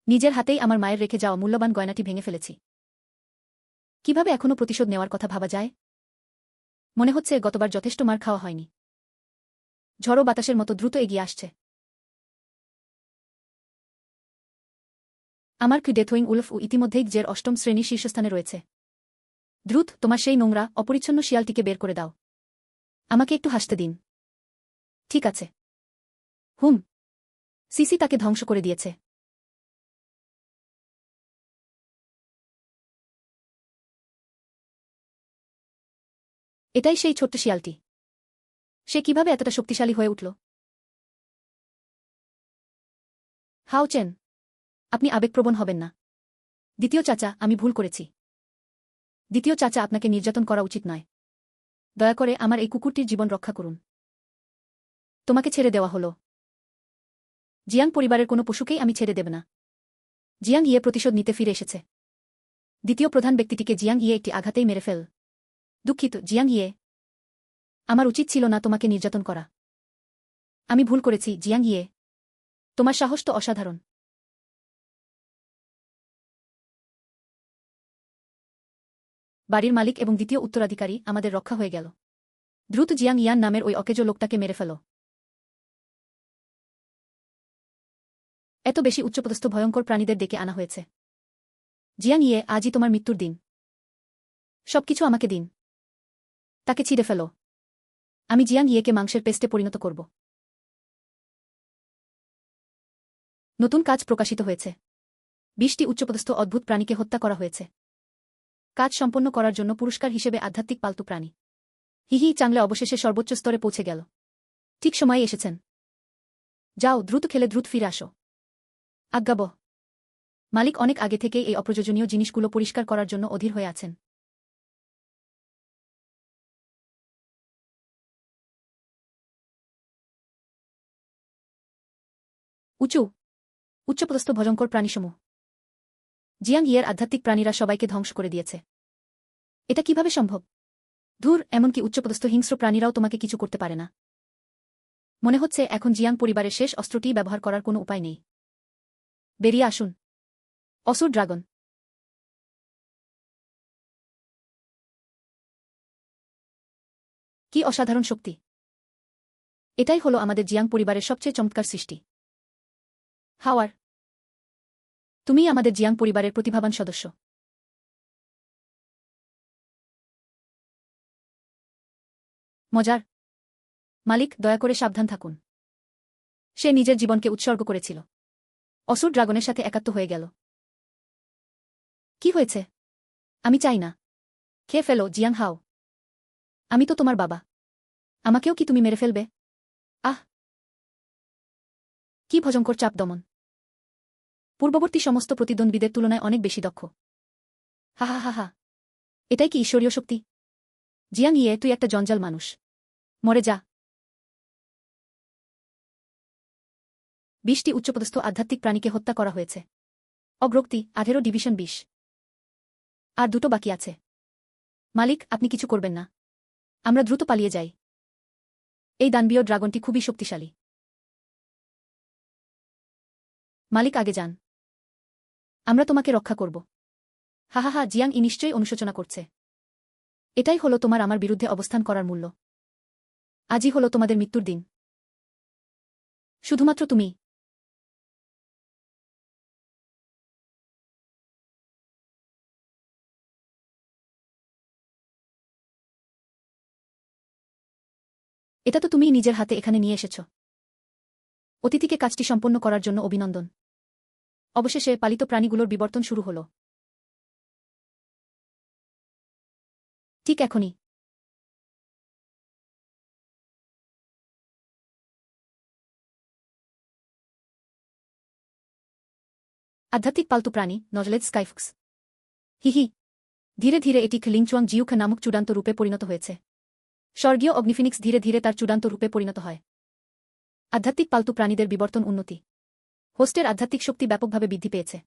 নিজের হাতেই আমার মায়ের রেখে যাওয়া মূল্যবান গয়নাটি ভেঙে ফেলেছি। কিভাবে এখনও প্রতিশোধ নেওয়ার কথা ভাবা যায়? মনে হচ্ছে গতবার যথেষ্ট মার খাওয়া হয়নি। ঝড়ো বাতাসের মতো দ্রুত এগিয়ে আসছে। আমার ডেথওয়িং উলফ ইতিমধ্যেই জের ৮ম শ্রেণীর শীর্ষস্থানে রয়েছে। দ্রুত, তোমার সেই নোংরা, অপরিচ্ছন্ন শিয়ালটিকে বের করে দাও। আমাকে একটু হাসতে দিন। ঠিক আছে। সিসি তাকে ধ্বংস করে দিয়েছে। এটাই সেই ছোট্ট শিয়ালটি। সে কিভাবে এতটা শক্তিশালী হয়ে উঠল? হাও চেন, আপনি আবেগপ্রবণ হবেন না। দ্বিতীয় চাচা, আমি ভুল করেছি। দ্বিতীয় চাচা, আপনাকে নির্যাতন করা উচিত নয়। দয়া করে আমার এই কুকুরটির জীবন রক্ষা করুন। তোমাকে ছেড়ে দেওয়া হলো। জিয়াং পরিবারের কোনো পশুকেই আমি ছেড়ে দেব না। জিয়াং ইয়ে প্রতিশোধ নিতে ফিরে এসেছে। দ্বিতীয় প্রধান ব্যক্তিটিকে জিয়াং ইয়ে একটি আঘাতেই মেরে ফেল। দুঃখিত, জিয়াং ইয়ে। আমার উচিত ছিল না তোমাকে নির্যাতন করা। আমি ভুল করেছি, জিয়াং ইয়ে। তোমার সাহস তো অসাধারণ। বাড়ির মালিক এবং দ্বিতীয় উত্তরাধিকারী, আমাদের রক্ষা হয়ে গেল। দ্রুত জিয়াং ইয়ান নামের ওই অকেজো লোকটাকে মেরে ফেল। এত বেশি উচ্চপদস্থ ভয়ঙ্কর প্রাণীদের ডেকে আনা হয়েছে। জিয়াং ইয়ে, আজই তোমার মৃত্যুর দিন। সবকিছু আমাকে দিন। তাকে ছিঁড়ে ফেলো। আমি জিয়াং ইয়েকে মাংসের পেস্টে পরিণত করব। নতুন কাজ প্রকাশিত হয়েছে। ২০টি উচ্চপদস্থ অদ্ভুত প্রাণীকে হত্যা করা হয়েছে। কাজ সম্পন্ন করার জন্য পুরস্কার হিসেবে আধ্যাত্মিক পালতু প্রাণী। হিহি, চাংলে অবশেষে সর্বোচ্চ স্তরে পৌঁছে গেল। ঠিক সময়ে এসেছেন। যাও, দ্রুত খেলে দ্রুত ফিরে আসো। আজ্ঞাবহ। মালিক অনেক আগে থেকেই এই অপ্রয়োজনীয় জিনিসগুলো পরিষ্কার করার জন্য অধীর হয়ে আছেন। উঁচু উচ্চপদস্থ ভয়ঙ্কর প্রাণীসমূহ। জিয়াং ইয়ের আধ্যাত্মিক প্রাণীরা সবাইকে ধ্বংস করে দিয়েছে। এটা কিভাবে সম্ভব? ধুর, এমনকি উচ্চপদস্থ হিংস্র প্রাণীরাও তোমাকে কিছু করতে পারে না। মনে হচ্ছে এখন জিয়াং পরিবারের শেষ অস্ত্রটিই ব্যবহার করার কোনো উপায় নেই। বেরিয়ে আসুন, অসুর ড্রাগন। কি অসাধারণ শক্তি! এটাই হলো আমাদের জিয়াং পরিবারের সবচেয়ে চমৎকার সৃষ্টি। হাওয়ার, তুমিই আমাদের জিয়াং পরিবারের প্রতিভাবান সদস্য। মজার। মালিক, দয়া করে সাবধান থাকুন। সে নিজের জীবনকে উৎসর্গ করেছিল। অসুর ড্রাগনের সাথে একাত্ম হয়ে গেল। কি হয়েছে? আমি চাই না। খেয়ে ফেলো, জিয়াং হাও। আমি তো তোমার বাবা। আমাকেও কি তুমি মেরে ফেলবে? আহ! কি ভয়ঙ্কর চাপ দমন! পূর্ববর্তী সমস্ত প্রতিদ্বন্দ্বীদের তুলনায় অনেক বেশি দক্ষ। হা হা হা হা! এটাই কি ঈশ্বরীয় শক্তি? জিয়াং ইয়ে, তুই একটা জঞ্জাল মানুষ। মরে যা। 20টি উচ্চপদস্থ আধ্যাত্মিক প্রাণীকে হত্যা করা হয়েছে। অগ্রগতি 18 ডিভিশন 20। আর দুটো বাকি আছে। মালিক, আপনি কিছু করবেন না। আমরা দ্রুত পালিয়ে যাই। এই দানবীয় ড্রাগনটি খুবই শক্তিশালী। মালিক, আগে যান। আমরা তোমাকে রক্ষা করব। হা হা হা! জিয়াং ই নিশ্চয়ই অনুশোচনা করছে। এটাই হলো তোমার আমার বিরুদ্ধে অবস্থান করার মূল্য। আজই হলো তোমাদের মৃত্যুর দিন। শুধুমাত্র তুমি। এটা তো তুমিই নিজের হাতে এখানে নিয়ে এসেছ। অতিথিকে কাজটি সম্পন্ন করার জন্য অভিনন্দন। অবশেষে পালিত প্রাণীগুলোর বিবর্তন শুরু হল। ঠিক এখনই। আধ্যাত্মিক পালতু প্রাণী নজলেজ স্কাইফক্স। হিহি। ধীরে ধীরে এটি লিংচুয়াং জিউখ নামক চূড়ান্ত রূপে পরিণত হয়েছে। স্বর্গীয় অগ্নিফিনিক্স ধীরে ধীরে তার চূড়ান্ত রূপে পরিণত হয়। আধ্যাত্মিক পালতু প্রাণীদের বিবর্তন উন্নতি। হোস্টের আধ্যাত্মিক শক্তি ব্যাপকভাবে বৃদ্ধি পেয়েছে।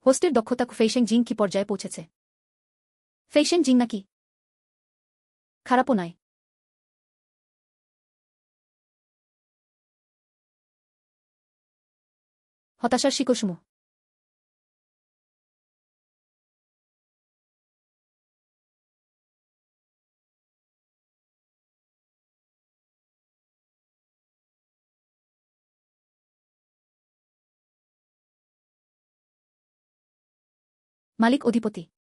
হোস্টের দক্ষতা ফেইশেং জিং কি পর্যায়ে পৌঁছেছে? ফেইশেং জিং নাকি? খারাপও নয়। হতাশার শিকড়সমূহ। মালিক, অধিপতি।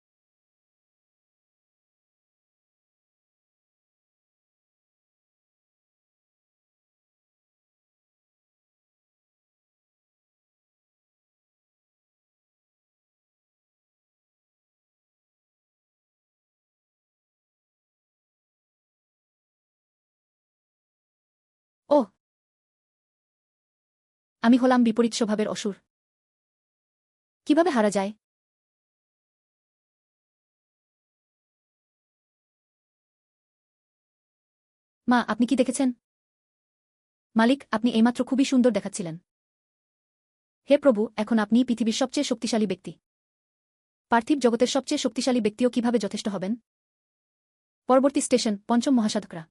ওহ! আমি হলাম বিপরীত স্বভাবের অসুর। কিভাবে হারা যায়? মা, আপনি কি দেখেছেন? মালিক, আপনি এইমাত্র খুবই সুন্দর দেখাচ্ছিলেন। হে প্রভু, এখন আপনিই পৃথিবীর সবচেয়ে শক্তিশালী ব্যক্তি। পার্থিব জগতের সবচেয়ে শক্তিশালী ব্যক্তিও কিভাবে যথেষ্ট হবেন? পরবর্তী স্টেশন, পঞ্চম মহাসাধকরা।